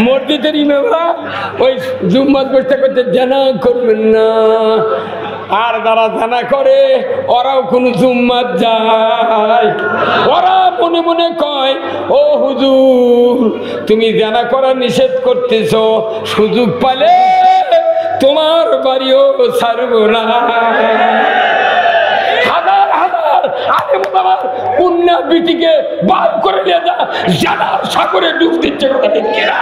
মসজিদের ইমামরা ওই জুম্মাত বসতে করতে জানা করবেন না, আর যারা জানা করে ওরাও কোনো জুম্মাত যায়, ওরা মনে মনে কয় ও হুজুর তুমি জানা করা নিষেধ করতেছ, সুযোগ পালে তোমার বাড়িও ছাড়ব না। হাজার হাজার আরে বাবার কন্যা বিটিকে বার করে নিয়ে যা জানার সাগরে ডুব দিচ্ছে কথা ঠিক কিনা?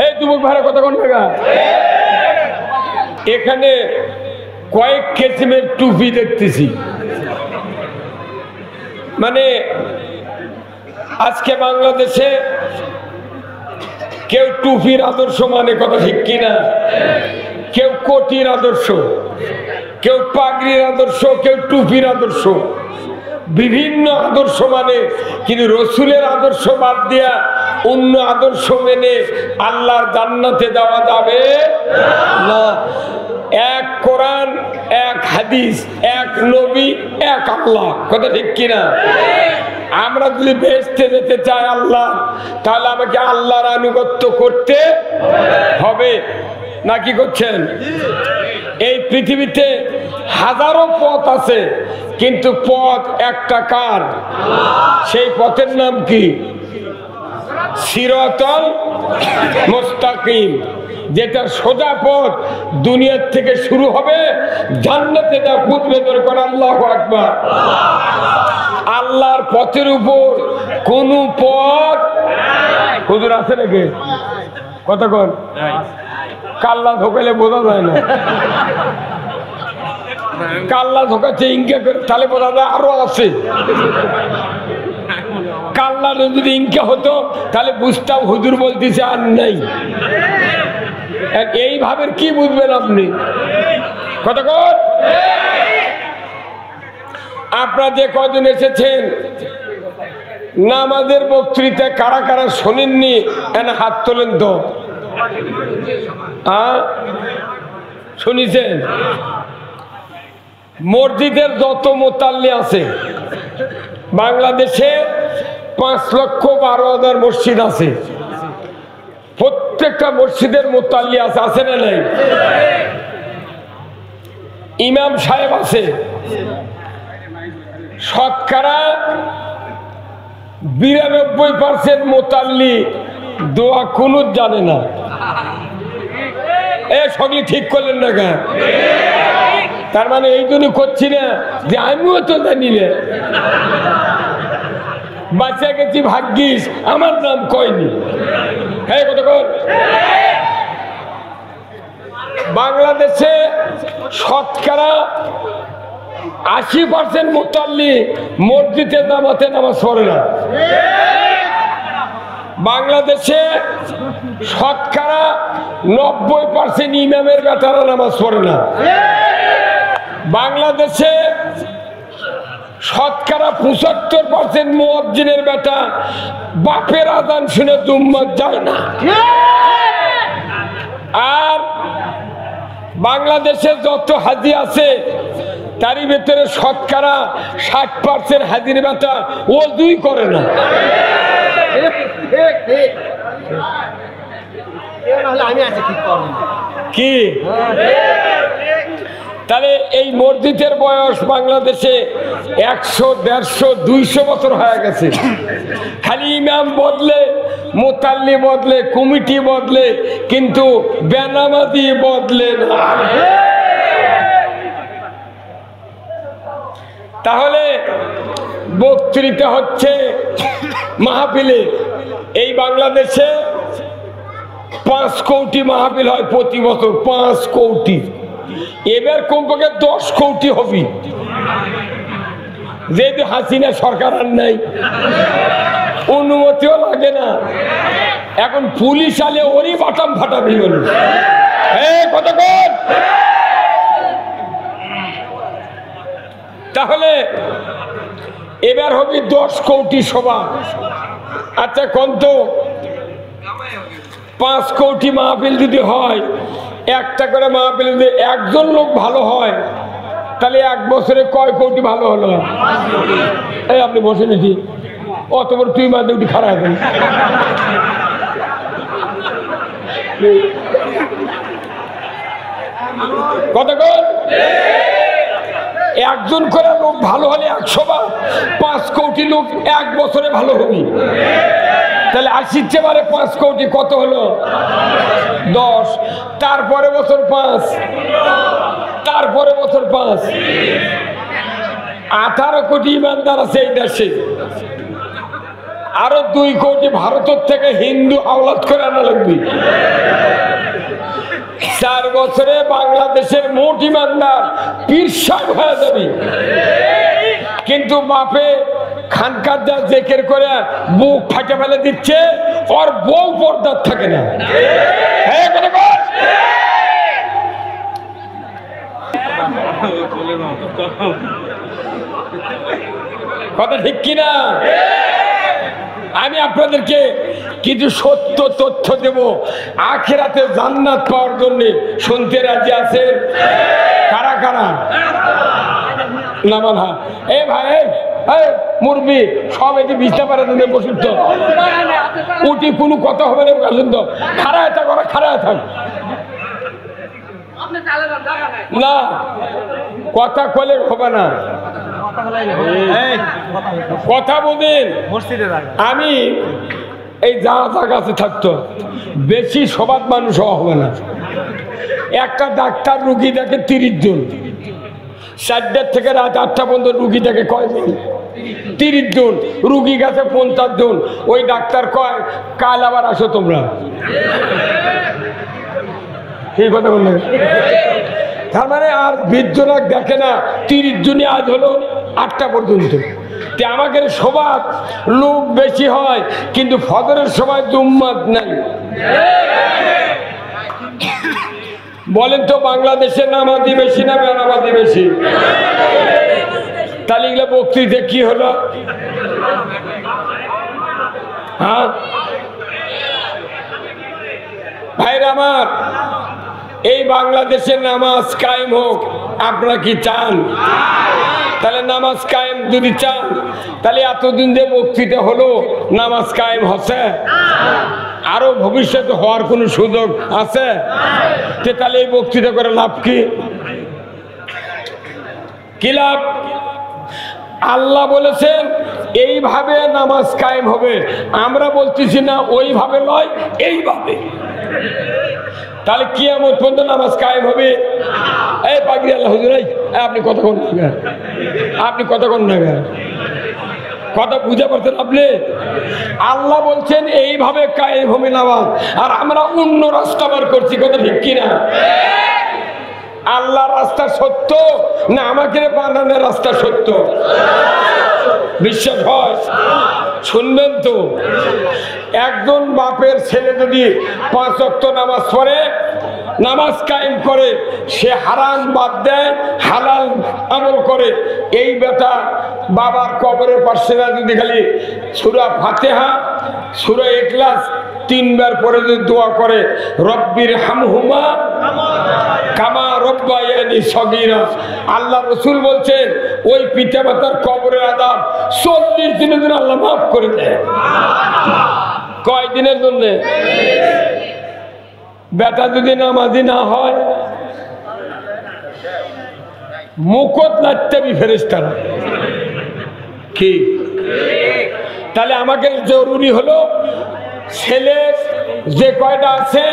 এই যুবক ভাইরা কথা কোন টাকা? এখানে কয়েক কিসিমের টুপি দেখতেছি, মানে আজকে বাংলাদেশে কেউ টুপির আদর্শ মানে কথা ঠিক কিনা, কেউ কোটির আদর্শ, কেউ পাগড়ির আদর্শ, কেউ টুপির আদর্শ, বিভিন্ন আদর্শ মানে, কিন্তু রসুলের আদর্শ বাদ দিয়া অন্য আদর্শ মেনে আল্লাহর জান্নাতে যাওয়া যাবে না। এক কোরআন, এক হাদিস, এক নবী, এক আল্লাহ, কথা ঠিক কিনা? আমরা যদি বেহেশতে যেতে চাই আল্লাহ, তাহলে আমাকে আল্লাহর আনুগত্য করতে হবে, নাকি করছেন? এই পৃথিবীতে হাজারো পথ আছে, কিন্তু পথ একটা কার? সেই পথের নাম কি? সিরাতাল মুস্তাকিম, যেটা সোজা পথ, দুনিয়ার থেকে শুরু হবে, জান্নাতে যা পুতবে দর করে আল্লাহু আকবার। আল্লাহর পথের উপর কোন পথ হুজুর আছে নাকি? কতক্ষণ কাল্লা ধোকালে বোঝা যায় না, কাল্লা ধোকাচ্ছে ইনকা করে, তাহলে বোঝা যায় আরো আছে। কাল্লা যদি ইনকা হতো তাহলে বুঝতাম হুজুর বলতেছে আর নাই। এইভাবে কি বুঝবেন আপনি? কতক্ষণ আপনারা যে কদিন এসেছেন নামাজের বক্তৃতা কারা কারা শোনেননি এনে হাত তোলেন তো। শুনেছেন? মসজিদের যত মুতাল্লি আছে বাংলাদেশে 5,12,000 মসজিদ আছে, প্রত্যেকটা মসজিদের মুতাল্লি আছে, আছে না নাই? ইমাম সাহেব আছে, শতকরা 92% মুতাল্লি দোয়া কুনুত জানে না। সকলে ঠিক করলেন না কেন? তার মানে এই জন্য করছি না যে আমিও তো জানি না, বাচ্চা গেছি ভাগ্যিস আমার নাম কয়নি। হ্যাঁ কতক্ষণ বাংলাদেশে শতকরা 80% মুতাল্লি মসজিদে জামাতে নামাজ পড়ে না। বাংলাদেশে শতকরা 90% ইমামের বেটারা নামাজ পড়ে না। বাংলাদেশে শতকরা 75% মুয়াজ্জিনের বেটা বাপের আযান শুনে জুম্মাত যায় না। আর বাংলাদেশে যত হাজি আছে তারই ভেতরে শতকরা 60% হাজির বেটা ওযুই করে না। কি তাহলে এই মসজিদের বয়স বাংলাদেশে 100, 150, 200 বছর হয়ে গেছে। খালি ইমাম বদলে, মুতাল্লি বদলে, কমিটি বদলে, কিন্তু বেনামাজি বদলে না। তাহলে বক্তৃতা হচ্ছে মাহফিলে, এই বাংলাদেশে 5 কোটি মাহফিল হয় প্রতি বছর, 5 কোটি। এবার কমপক্ষে 10 কোটি হবে, যেহেতু হাসিনা সরকার আর নাই, অনুমতিও লাগে না। এখন পুলিশ আলে ওরই বাটাম ফাটাবি হল। কতক্ষণ তাহলে এবার হবে 10 কোটি সভা। আচ্ছা কত 5 কোটি মাহফিল যদি হয়, একটা করে মাহফিল যদি একজন লোক ভালো হয়, তাহলে 1 বছরে কয় কোটি ভালো হলো? এই আপনি বসে নিছি অত বড় তুই মাঝে উঠি খারাপ কতক্ষণ? একজন করে লোক ভালো হলে 100 বার, 5 কোটি লোক 1 বছরে ভালো হবে। তাহলে 80 বারে 5 কোটি কত হলো? 10। তারপরে বছর 5, তারপরে বছর 5। 18 কোটি ইমানদার আছে এই দেশে। আরো 2 কোটি ভারতের থেকে হিন্দু আওলাদ করে আনা লাগবে। 4 বছরে বাংলাদেশের মোট ইমানদার পীর সাহেব হয়ে যাবে। কিন্তু বাপে খানকার যা জেকের করে বুক ফাটে ফেলে দিচ্ছে, ওর বউ পর্দার থাকে না। কথা ঠিক কিনা? আমি আপনাদেরকে কিছু সত্য তথ্য দেব আখিরাতে জান্নাত পাওয়ার জন্য। শুনতে রাজি আছেন? কারা কারা? নামান হ্যাঁ। এ ভাই, মুরবি সব এটি বুঝতে পারে না, বসুন তো, উঠি কোনো কথা হবে না, বসুন তো, খাড়ায় থাক, ওরা খাড়ায় থাক না, কথা কলে হবে না, কথা বলেন। আমি এই যা কাছে থাকতো বেশি সবাদ মানুষ হওয়া হবে না। একটা ডাক্তার রুগী দেখে 30 জন, 4টার থেকে রাত 8টা পর্যন্ত রুগী দেখে কয়জন? 30 জন। রুগী গেছে 50 জন। ওই ডাক্তার কয় কাল আবার আসো তোমরা। এই কথা বললে তার মানে আর 20 জন দেখে না, 30 জনই আজ হলো 8টা পর্যন্ত। আমাদের সবার লোক বেশি হয়, কিন্তু ফজরের সময় জুম্মাত নাই। বলেন তো বাংলাদেশে নামাজি বেশি না বেনামাজি বেশি? তাহলে এগুলো বক্তৃতা কি হলো? হ্যাঁ ভাইরা আমার, এই বাংলাদেশের নামাজ কায়েম হোক, আপনারা কি চান? তাহলে নামাজ কায়েম যদি চান, তাহলে এতদিন যে বক্তৃতা হলো নামাজ কায়েম হচ্ছে? আরো ভবিষ্যতে হওয়ার কোন সুযোগ আছে? তাহলে এই বক্তৃতা করে লাভ কি? কি লাভ? আল্লাহ বলেছেন এইভাবে নামাজ কায়েম হবে, আমরা বলতেছি না ওইভাবে নয়, এইভাবে। তাহলে কিয়ামত পর্যন্ত নামাজ কায়েম হবে? এই পাগড়ি আল্লাহ হুজুর, আপনি কতক্ষণ নাগার, আপনি কতক্ষণ নাগার কথা বুঝে পারছেন আপনি? আল্লাহ বলছেন এইভাবে কায়েম হবে নামাজ, আর আমরা অন্য রাস্তা বার করছি। কথা ঠিক কিনা? আল্লাহর রাস্তা সত্য না আমাকে বানানোর রাস্তা সত্য? বিশ্বাস হয়? শুনবেন তো, একজন বাপের ছেলে যদি 5 ওয়াক্ত নামাজ পড়ে, নামাজ কায়েম করে, সে হারাম বাদ দেয়, হালাল আমল করে, এই বেটা বাবার কবরের পাশে যদি খালি সূরা ফাতিহা, সূরা ইখলাস 3 বার পরে যদি দোয়া করে, রব্বির হামহুমা কামা রব্বায়ানি সগীরা, আল্লাহ রাসূল বলছেন ওই পিতা মাতার কবরের আযাব 40 দিনের জন্য আল্লাহ মাফ করে দেয়। কয় দিনের জন্য? বেটা যদি নামাজি না হয়, মুকত লাগতে ফেরেশতারা কি? তাহলে আমাকে জরুরি হলো ছেলে যে কয়টা আছে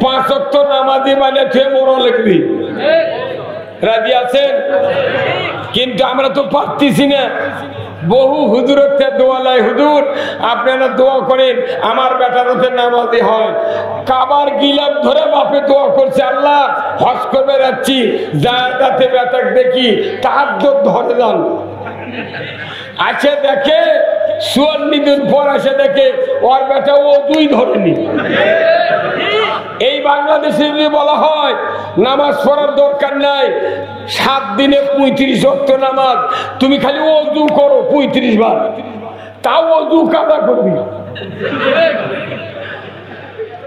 5 ওয়াক্ত নামাজি মানে তুই মরা লিখবি। রাজি আছেন? কিন্তু আমরা তো পারতেছি না। বহু হুজুরের দোয়া লাই, হুজুর আপনারা দোয়া করেন আমার বেটার হতে নামাজি হয়। কাবার গিলাপ ধরে বাপে দোয়া করছে, আল্লাহ হজ করবে যাচ্ছি, জায়গাতে বেটাক দেখি তাহাজ্জুদ ধরে যান। আছে দেখে 54 দিন পর আসে দেখে ওর বেটা ও 2 ধরেনি। এই বাংলাদেশে যদি বলা হয় নামাজ পড়ার দরকার নাই, 7 দিনে 35 ওয়াক্ত নামাজ, তুমি খালি ওযু করো 35 বার, তাও ওযু কাদা করবি,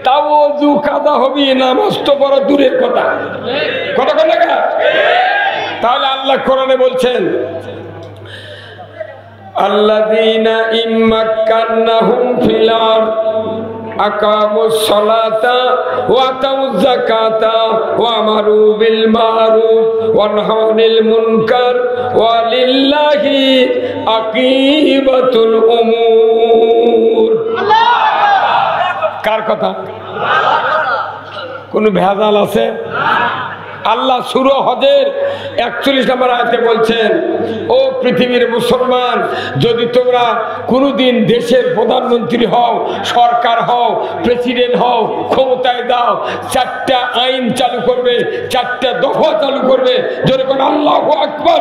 তাও ওযু কাদা হবি, নামাজ তো বড় দূরের কথা। কথা বলে না? তাহলে আল্লাহ কোরআনে বলছেন আল্লাযীনা ইম্মাক্কান্নাহুম ফিল আরদ আকামুস সালাতা ওয়া আতাউজ যাকাতা ওয়া আমারু বিল মারুফ ওয়া নাহাউ আনিল মুনকার ওয়া লিল্লাহি আকিবাতুল উমুর। কার কথা? কোন ভেজাল আছে? আল্লাহ সূরা হজের 41 নম্বর আয়াতে বলছেন, ও পৃথিবীর মুসলমান, যদি তোমরা কোনোদিন দেশের প্রধানমন্ত্রী হও, সরকার হও, প্রেসিডেন্ট হও, ক্ষমতায় দাও, 4টা আইন চালু করবে, 4টা দফা চালু করবে। জোরে কোন আল্লাহু আকবার।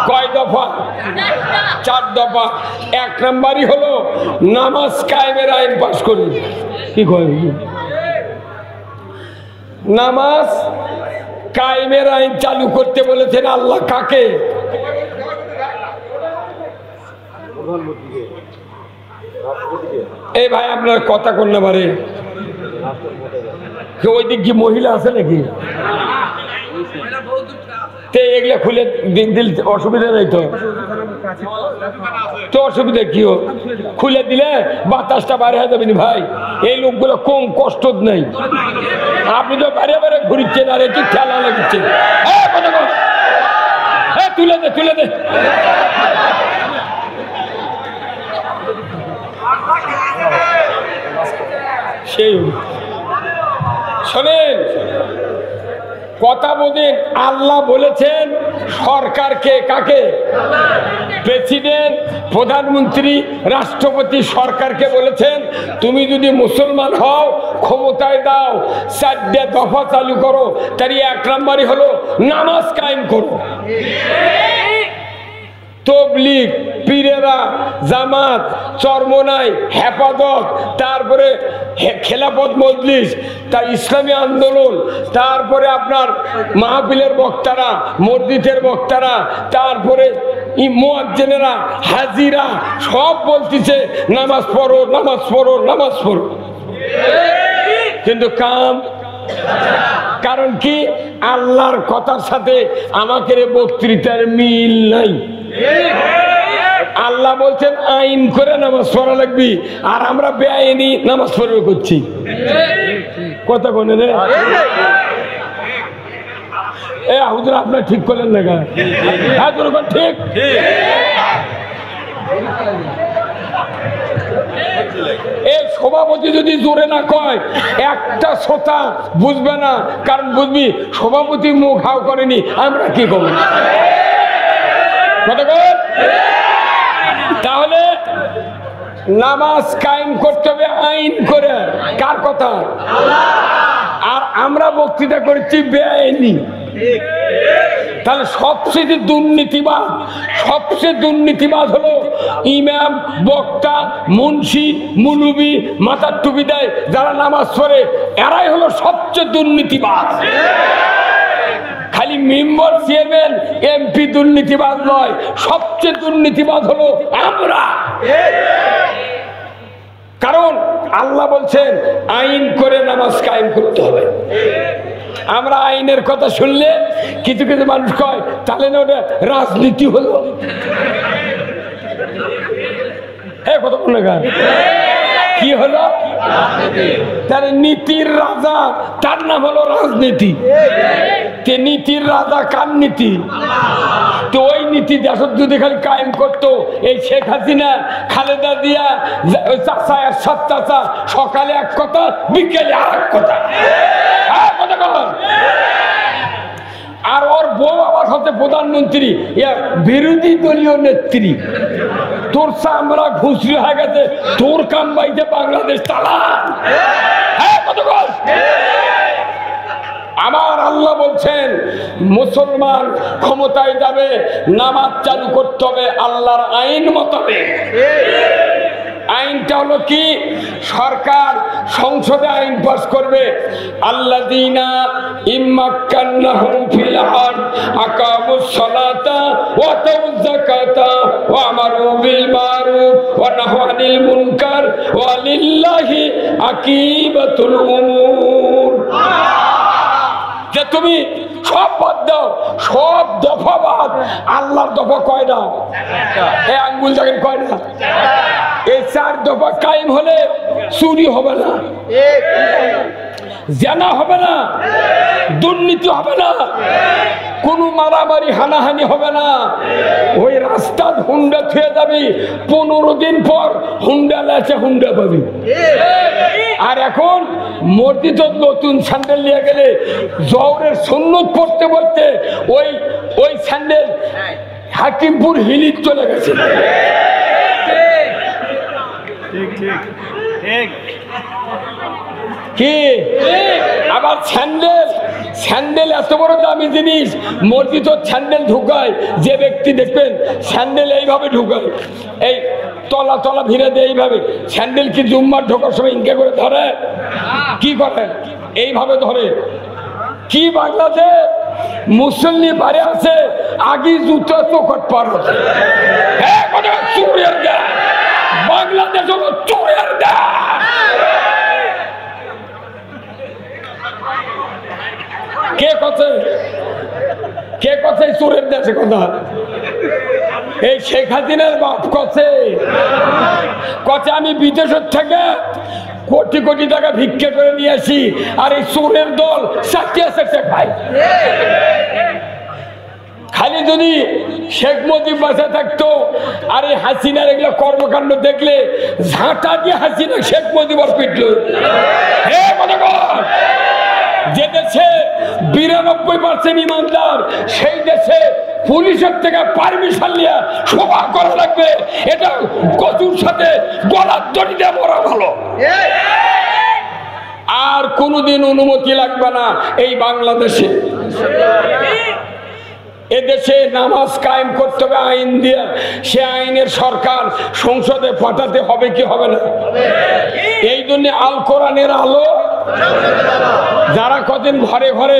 কয় দফা? 4 দফা। 1 নম্বরই হলো নামাজ কায়েমের আইন পাস করবে। কি কয়? নামাজ কায়েমের আইন চালু করতে বলেছেন আল্লাহ। কাকে? এই ভাই আপনার কথা কোন না পারে, ওই দিক কি মহিলা আছে নাকি? এগুলা খুলে দিল অসুবিধা নেই তো? তো অসুবিধা কি? খুলে দিলে বাতাসটা বাইরে হয়ে যাবে ভাই। এই লোকগুলো কম কষ্ট নেই। আপনি তো বাইরে বাইরে ঘুরিচ্ছেন আর একটু খেলা লাগছে। তুলে দে, তুলে দে। সেই শোনেন, কথা বোঝেন। আল্লাহ বলেছেন সরকারকে, কাকে? প্রেসিডেন্ট, প্রধানমন্ত্রী, রাষ্ট্রপতি সরকারকে বলেছেন তুমি যদি মুসলমান হও, ক্ষমতায় দাও, 4টা দফা চালু করো। তার 1 নম্বরই হলো নামাজ কায়েম করো। তবলিগ, পীরেরা, জামাত, চরমনাই, হেফাজত, তারপরে খেলাফত মজলিস, তার ইসলামী আন্দোলন, তারপরে আপনার মাহফিলের বক্তারা, মসজিদের বক্তারা, তারপরে মুয়াজ্জিনেরা, হাজিরা সব বলতেছে নামাজ পড়ো, নামাজ পড়ো, নামাজ পড়ো। কিন্তু কাম, কারণ কি? আল্লাহর কথার সাথে আমাদের বক্তৃতার মিল নাই। আল্লাহ বলছেন আইন করে নামাজ পড়া লাগবে, আর আমরা বেআইনি নামাজ পড়বে করছি। কথা বলেন রে? এ হুজুর আপনার ঠিক করলেন না? হ্যাঁ ঠিক। এই সভাপতি যদি জোরে না কয়, একটা শ্রোতা বুঝবে না। কারণ বুঝবি সভাপতি মুখ হাও করেনি, আমরা কি করব? তাহলে নামাজ কায়েম করতে হবে আইন করে। কার কথা? আর আমরা বক্তৃতা করছি বেআইনি। তাহলে সবচেয়ে দুর্নীতিবাদ হলো ইমাম, বক্তা, মুন্সি, মুলুবি, মাথার টুপি দেয় যারা নামাজ পড়ে, এরাই হলো সবচেয়ে দুর্নীতিবাদ। খালি মেম্বার, চেয়ারম্যান, এমপি দুর্নীতিবাদ নয়, সবচেয়ে দুর্নীতিবাদ হলো আমরা। কারণ আল্লাহ বলছেন আইন করে নামাজ কায়েম করতে হবে। আমরা আইনের কথা শুনলে কিছু কিছু মানুষ কয় তাহলে না ওটা রাজনীতি হলো। হ্যাঁ, কত কি হলো? তার নীতির রাজা, তার নাম হলো রাজনীতি। নীতির রাজা কার নীতি? তো ওই নীতি দেশত যদি খালি কায়েম করতো, এই শেখ হাসিনা, খালেদা জিয়া, চাচা এরশাদ চাচা সকালে এক কথা, বিকেলে আর এক কথা। আর ওর বউ আবার হচ্ছে প্রধানমন্ত্রী, বিরোধী দলীয় নেত্রী। তোর চামড়া ঘুষরি হয়ে গেছে, তোর কাম বাইতে বাংলাদেশ তালা। আমার আল্লাহ বলছেন মুসলমান ক্ষমতায় যাবে, নামাজ চালু করতে হবে আল্লাহর আইন মোতাবেক। আইনটা হলো কি? সরকার সংসদে আইন পাস করবে, আল্লাযীনা ইম্মাক্কান্নাহুম ফিল আরদ আকামুস সালাতা ওয়া আতাউজ যাকাতা ওয়া আমারু বিল মারুফ ওয়া নাহাউ আনিল মুনকার ওয়া লিল্লাহি আকিবাতুল উমুর। যে তুমি সব বাদ দাও, সব দফা বাদ। আল্লাহর দফা কয়টা? এই আঙ্গুল দেখেন কয়টা? এই 4 দফা কায়েম হলে চুরি হবে না, জানা হবে না, দুর্নীতি হবে না, কোনো মারামারি হানাহানি হবে না। ওই রাস্তার হুন্ডা থুয়ে যাবি, 15 দিন পর হুন্ডা লেছে হুন্ডা পাবি। আর এখন মসজিদ নতুন স্যান্ডেল নিয়ে গেলে জহরের সুন্নত পড়তে পড়তে ওই স্যান্ডেল হাকিমপুর হিলিত চলে গেছে। কি আবার স্যান্ডেল এত বড় দামি জিনিস, মসজিদ স্যান্ডেল ঢুকায় যে ব্যক্তি দেখবেন স্যান্ডেল এইভাবে ঢুকায়, এই তলা তলা ভিড়ে দেয় এইভাবে। স্যান্ডেল কি জুম্মার ঢোকার সময় ইনকে করে ধরে? কি করে? এইভাবে ধরে। কি বাংলাদেশ মুসল্লি বাড়ি আছে, আগে জুতো চোখট পার হচ্ছে। চোরের দেয় বাংলাদেশ হলো চোরের দেয়। কে কথা চোরের দেশে কথা? এই শেখ হাসিনার বাপ কথা আমি বিদেশের থেকে কোটি কোটি টাকা ভিক্ষা করে নিয়ে আসি, আর এই চোরের দল চাটিয়ে খায়। খালি যদি শেখ মুজিব বাঁচা থাকতো আর এই হাসিনার এগুলো কর্মকাণ্ড দেখলে ঝাঁটা দিয়ে হাসিনা শেখ মুজিব আর পিটল। যে দেশে 92% ইমানদার, সেই দেশে পুলিশের থেকে পারমিশন নিয়ে সভা করা লাগবে। এটা কচুর সাথে গলার দড়ি দিয়ে মরা ভালো। আর কোনোদিন অনুমতি লাগবে না এই বাংলাদেশে। এদেশে নামাজ কায়েম করতে হবে আইন দিয়ে, সে আইনের সরকার সংসদে পাঠাতে হবে কি হবে না? এই জন্য আল কোরআনের আলো যারা কদিন ঘরে ঘরে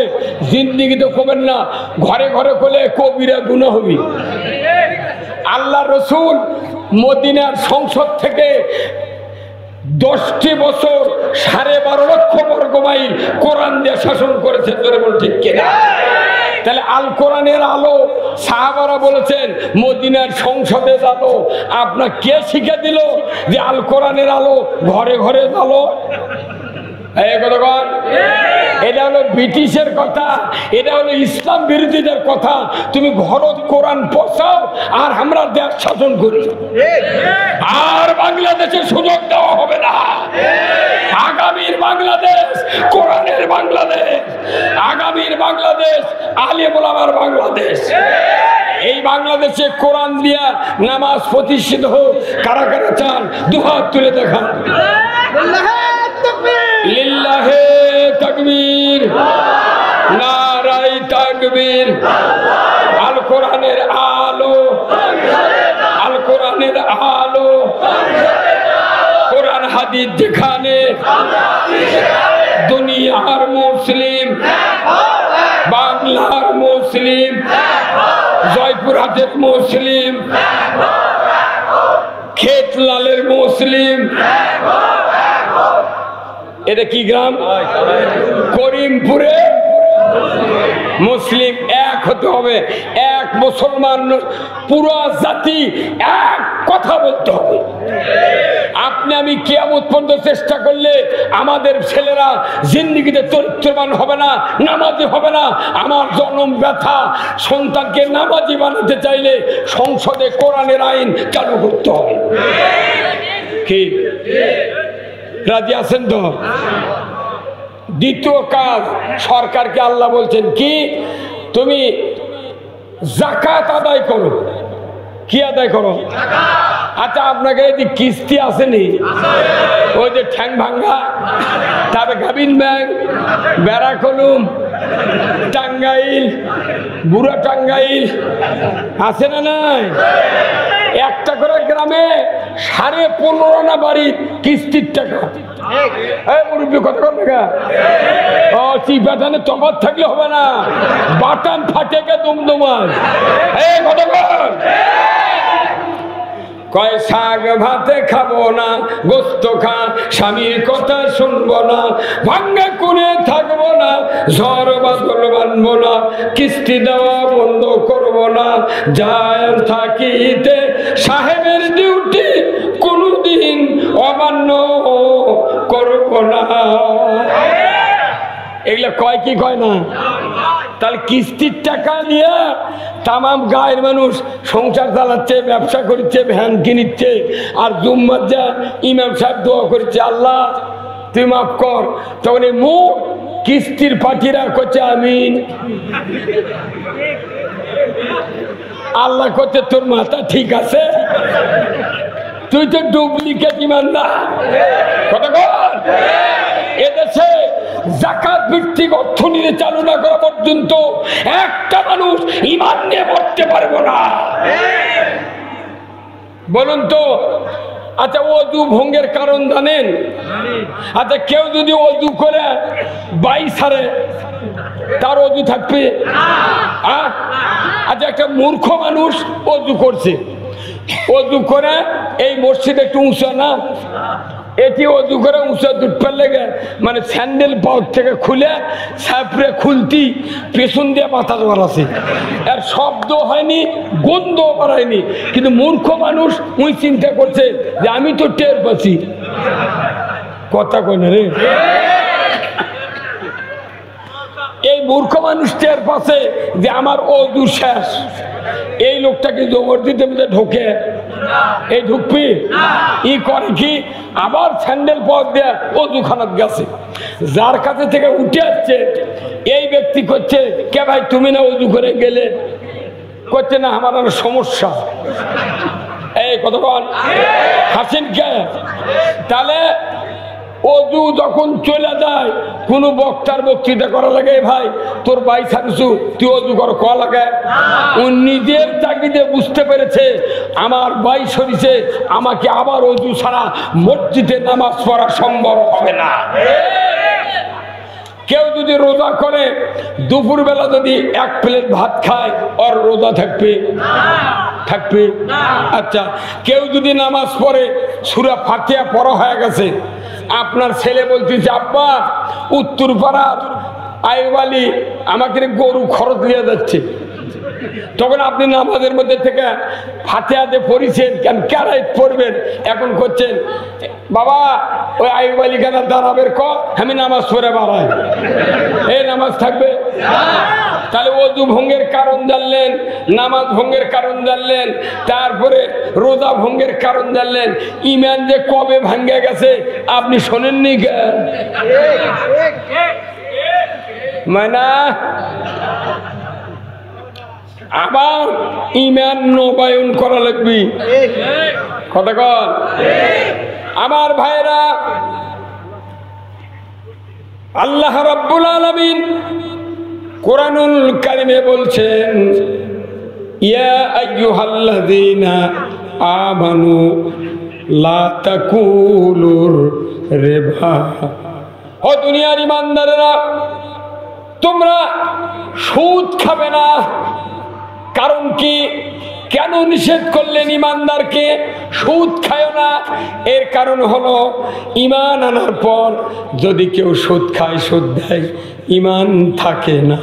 জিন্দিগিতে কমেন না, ঘরে ঘরে করলে কবিরা গুনাহ হবি। আল্লাহ রসুল মদিনার সংসদ থেকে 10টি বছর 12.5 লক্ষ বর্গ মাইল কোরআন দিয়ে শাসন করেছে। তোরে বল ঠিক কিনা? তাহলে আল কোরআনের আলো সাহাবারা বলেছেন মদিনার সংসদে আলো। আপনার কে শিখে দিল যে আল কোরআনের আলো ঘরে ঘরে আলো? এটা হলো ব্রিটিশের কথা, এটা হলো ইসলাম বিরোধীদের কথা। তুমি ঘরত কোরআন পৌঁছাও আর আমরা দেশ শাসন করি, আর বাংলাদেশে সুযোগ দেওয়া হবে না। আগামীর বাংলাদেশ কোরআনের বাংলাদেশ, আগামীর বাংলাদেশ আলেম ওলামার বাংলাদেশ। এই বাংলাদেশে কোরআন দিয়া নামাজ প্রতিষ্ঠিত হোক। কারা কারা চান দুহাত তুলে দেখান। লিল্লাহে তাকবীর, নারায়ে তাকবীর। আল কোরআনের আলো, আল কোরআনের আলো, কোরআন হাদিস যেখানে দুনিয়ার মুসলিম, বাংলার মুসলিম, জয়পুরহাটের মুসলিম, খেতলালের মুসলিম। এটা কি গ্রাম? করিমপুরে মুসলিম এক হতে হবে, এক মুসলমান, পুরো জাতি এক কথা বলতে হবে। আপনি আমি কিয়ামত পর্যন্ত চেষ্টা করলে আমাদের ছেলেরা জিন্দেগিতে চরিত্রবান হবে না, নামাজি হবে না। আমার জনম ব্যথা, সন্তানকে নামাজি বানাতে চাইলে সংসদে কোরআনের আইন চালু করতে হবে। কি রাজি আছেন তো? দ্বিতীয় কাজ, সরকারকে আল্লাহ বলছেন কি, তুমি যাকাত আদায় করো। কি আদায় করো? আচ্ছা, আপনাকে যদি কিস্তি আসেনি, ওই যে ঠ্যাং ভাঙ্গা, তারপরে গাবিন ব্যাংক, বেড়াকলুম, টাঙ্গাইল, বুড়া টাঙ্গাইল আছে না? নাই, একটা করে গ্রামে 15.5 আনা বাড়ি কিস্তির টাকা। মুরব্বী কত টাকা? চিপাটানে তফাৎ থাকলে হবে না, বাটাম ফাটে গে দুমদুমার। কয় শাক ভাতে খাবো না, গোস্ত খা স্বামীর কথা শুনবো না, ভাঙ্গা করে থাকবো না, ঝড় বাদল মানবো না, কিস্তি দেওয়া বন্ধ করবো না, যায় থাকিতে সাহেবের ডিউটি কোনদিন অমান্য করবো না। এগুলা কয় কি কয় না? তাহলে কিস্তির টাকা নিয়ে তামাম গায়ের মানুষ সংসার চালাচ্ছে, ব্যবসা করছে, ভ্যান কিনিচ্ছে, আর জুম্মার যা ইমাম সাহেব দোয়া করছে আল্লাহ তুই মাফ কর, তখন এই মুখ কিস্তির পাঠিরা করছে আমিন। আল্লাহ করছে তোর মাথা ঠিক আছে, তুই তো ডুপ্লিকেট ইমানদার। কথা কর। এদেশে যাকাত ভিত্তিক অর্থনীতি চালু না করা পর্যন্ত একটা মানুষ ঈমান নিয়ে মরতে পারবো না। বলুন তো, আচ্ছা ওযু ভঙ্গের কারণ জানেন? আচ্ছা কেউ যদি ওযু করে বাই সারে তার ওযু থাকবে? আচ্ছা একটা মূর্খ মানুষ ওযু করছে, ওযু করে এই মসজিদ একটু উঁচা না, এটি ওযু করে উঁচা দুধ লেগে মানে স্যান্ডেল পাউচ থেকে খুলে সাপড়ে খুলতি পেছন দিয়ে মাথা মারাছে, আর শব্দ হয়নি, গন্ধ বাড়ায়নি, কিন্তু মূর্খ মানুষ ওই চিন্তা করছে যে আমি তো টের পাচ্ছি। কথা কয় না রে? এই মূর্খ মানুষ টের পাচ্ছে যে আমার ওযু শেষ। এই লোকটাকে জবরদস্তি মধ্যে ঢোকে, এই ঢুকবি ই করে কি আবার স্যান্ডেল পথ দিয়ে ওযুখানাত গেছে, যার কাছে থেকে উঠে আসছে এই ব্যক্তি করছে কে ভাই তুমি না ওযু করে গেলে? করছে না আমার আর সমস্যা। এই কতক্ষণ হাসেন কে? তাহলে ওযু যখন চলে যায় কোনো বক্তার বক্তৃতা করা লাগে ভাই তোর বাই সারছু তুই ওযু কর ক লাগে? ও নিজের তাগিদে বুঝতে পেরেছে আমার বাই সরিছে, আমাকে আবার ওযু ছাড়া মসজিদে নামাজ পড়া সম্ভব হবে না। কেউ যদি রোজা করে দুপুরবেলা যদি এক প্লেট ভাত খায় ওর রোজা থাকবে? থাকবে। আচ্ছা কেউ যদি নামাজ পড়ে সূরা ফাতিহা পড়া হয়ে গেছে, আপনার ছেলে বলতেছে আব্বা উত্তর পাড়ার আইয়ুব আলী আমাকে গরু খরচ নিয়ে যাচ্ছে, তখন আপনি নামাজের মধ্যে থেকে ফাতিহাতে পড়িছেন কেন কেরাই পড়বেন, এখন করছেন বাবা ওই আইয়ুব আলী কেন দাঁড়াবের ক আমি নামাজ পড়ে বাড়াই, এই নামাজ থাকবে? তাহলে ওযু ভঙ্গের কারণ জানলেন, নামাজ ভঙ্গের কারণ জানলেন, তারপরে রোজা ভঙ্গের কারণ জানলেন, ঈমান যে কবে ভাঙ্গে গেছে আপনি শোনেননি কেন? মানা আবার ঈমান নবায়ন করা লাগবে। কথা কন আমার ভাইরা, আল্লাহ রাব্বুল আলামিন কোরআনুল কারিমে বলছেন ইয়া আইয়ুহাল্লাযীনা আমানু লা তাকুলুর রিবা। ও দুনিয়ার ঈমানদারেরা তোমরা সুদ খাবে না। কারণ কি? কেন নিষেধ করলেন ঈমানদারকে সুদ খায় না? এর কারণ হলো ঈমান আনার পর যদি কেউ সুদ খায়, সুদ দেয়, ঈমান থাকে না।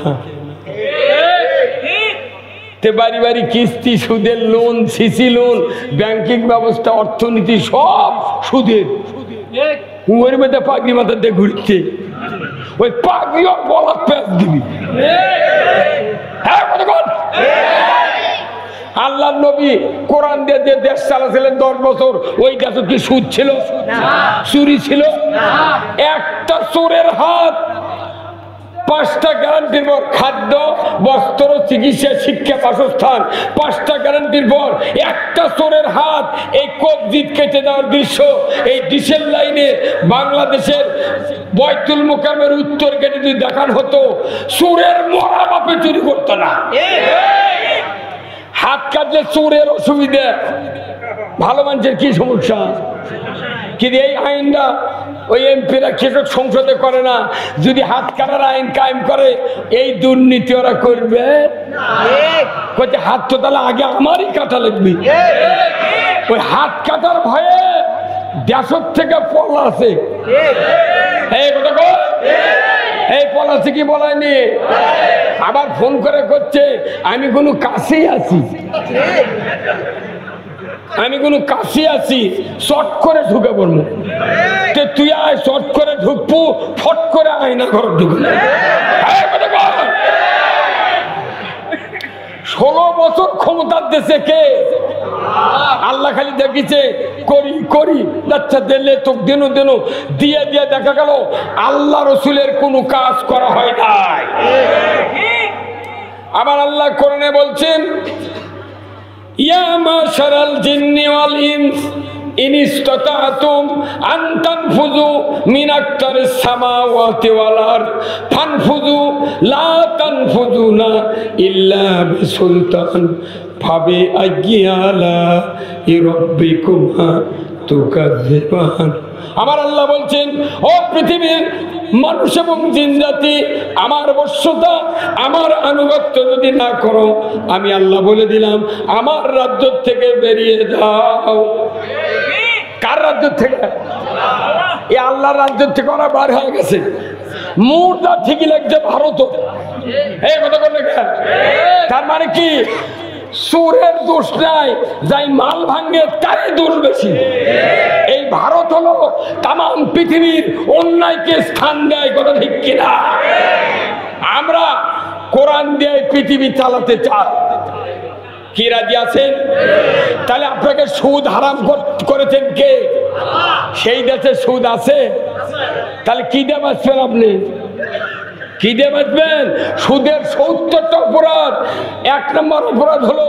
তে বাড়ি বাড়ি কিস্তি, সুদের লোন, সিসি লোন, ব্যাংকিং ব্যবস্থা, অর্থনীতি সব সুদের। কুয়োর মধ্যে পাগড়ি মাথা দিয়ে ঘুরছে, ওই পাগড়িও বলা পেঁচ দিবি। হ্যাঁ কতক্ষণ আল্লাহর নবী কোরআন দিয়ে যে দেশ চালাছিলেন 10 বছর, ওই দেশে কি সুদ ছিল? চুরি ছিল? একটা চোরের হাত 5টা গ্যারান্টির পর খাদ্য, বস্ত্র, চিকিৎসা, শিক্ষা, বাসস্থান, 5টা গ্যারান্টির পর একটা চোরের হাত এই কবজিত কেটে দেওয়ার দৃশ্য এই ডিসেল লাইনে বাংলাদেশের বয়তুল মোকাররমের উত্তর গেটে যদি দেখানো হতো, চোরের মরা বাপে চুরি করতো না। হাত কাটলে চোরের অসুবিধা, ভালো মানুষের কি সমস্যা? কিন্তু এই আইনটা ওই এমপিরা কৃষক সংসদে করে না। যদি হাত কাটার আইন কায়েম করে এই দুর্নীতি ওরা করবে। হাত তো তাহলে আগে আমারই কাটা লাগবে। ওই হাত কাটার ভয়ে দেশর থেকে পলাছে। এই কথা কই, এই পলাছে কি বলায়নি? আবার ফোন করে করছে আমি কোনো কাছেই আছি, আমি কোনো কাছে আছি, চট করে ঢুকে পড়বো। তুই আয়, চট করে ঢুকবো, ফট করে আয়না ঘর ঢুকবো। 16 বছর ক্ষমতার দেশে কে? আল্লাহ খালি দেখিছে করি করি আচ্ছা দিলে তো দিন দিন দিয়ে দিয়ে দেখা গেল আল্লাহ রসুলের কোনো কাজ করা হয় নাই। আবার আল্লাহ কোরআনে বলছেন ইয়া মাশারাল জিন্নি ওয়াল ইনস ইন ইসতাতাতুম আন তানফুযু মিন আকতারিস সামাওয়াতি ওয়াল আরদ ফানফুযু লা তানফুযুনা ইল্লা বিসুলতান ফাবি আইয়্যালা রাব্বিকুমা তুকাজ্জিবান। আমার আল্লাহ বলছেন ও পৃথিবীর মানুষ এবং জিন জাতি, আমার বশ্যতা আমার আনুগত্য যদি না করো, আমি আল্লাহ বলে দিলাম আমার রাজ্য থেকে বেরিয়ে যাও। কার রাজ্য থেকে? এই আল্লাহর রাজ্য থেকে ওরা বার হয়ে গেছে। মুহূর্তে ঠিকই লাগছে ভারত। এই কথা বললে তার মানে কি? সুরের দোষ নাই, যাই মাল ভাঙ্গে তারই দোষ বেশি। এই ভারত হলো তাম পৃথিবীর অন্যায়কে স্থান দেয়, কথা ঠিক কিনা? আমরা কোরআন দিয়ে পৃথিবী চালাতে চাই, কি রাজি আছেন? তাহলে আপনাকে সুদ হারাম করেছেন কে? সেই দেশে সুদ আছে, তাহলে কি দিয়ে বাঁচবেন আপনি? কি দিয়ে বাঁচবেন? সুদের 70টা অপরাধ। 1 নম্বর অপরাধ হলো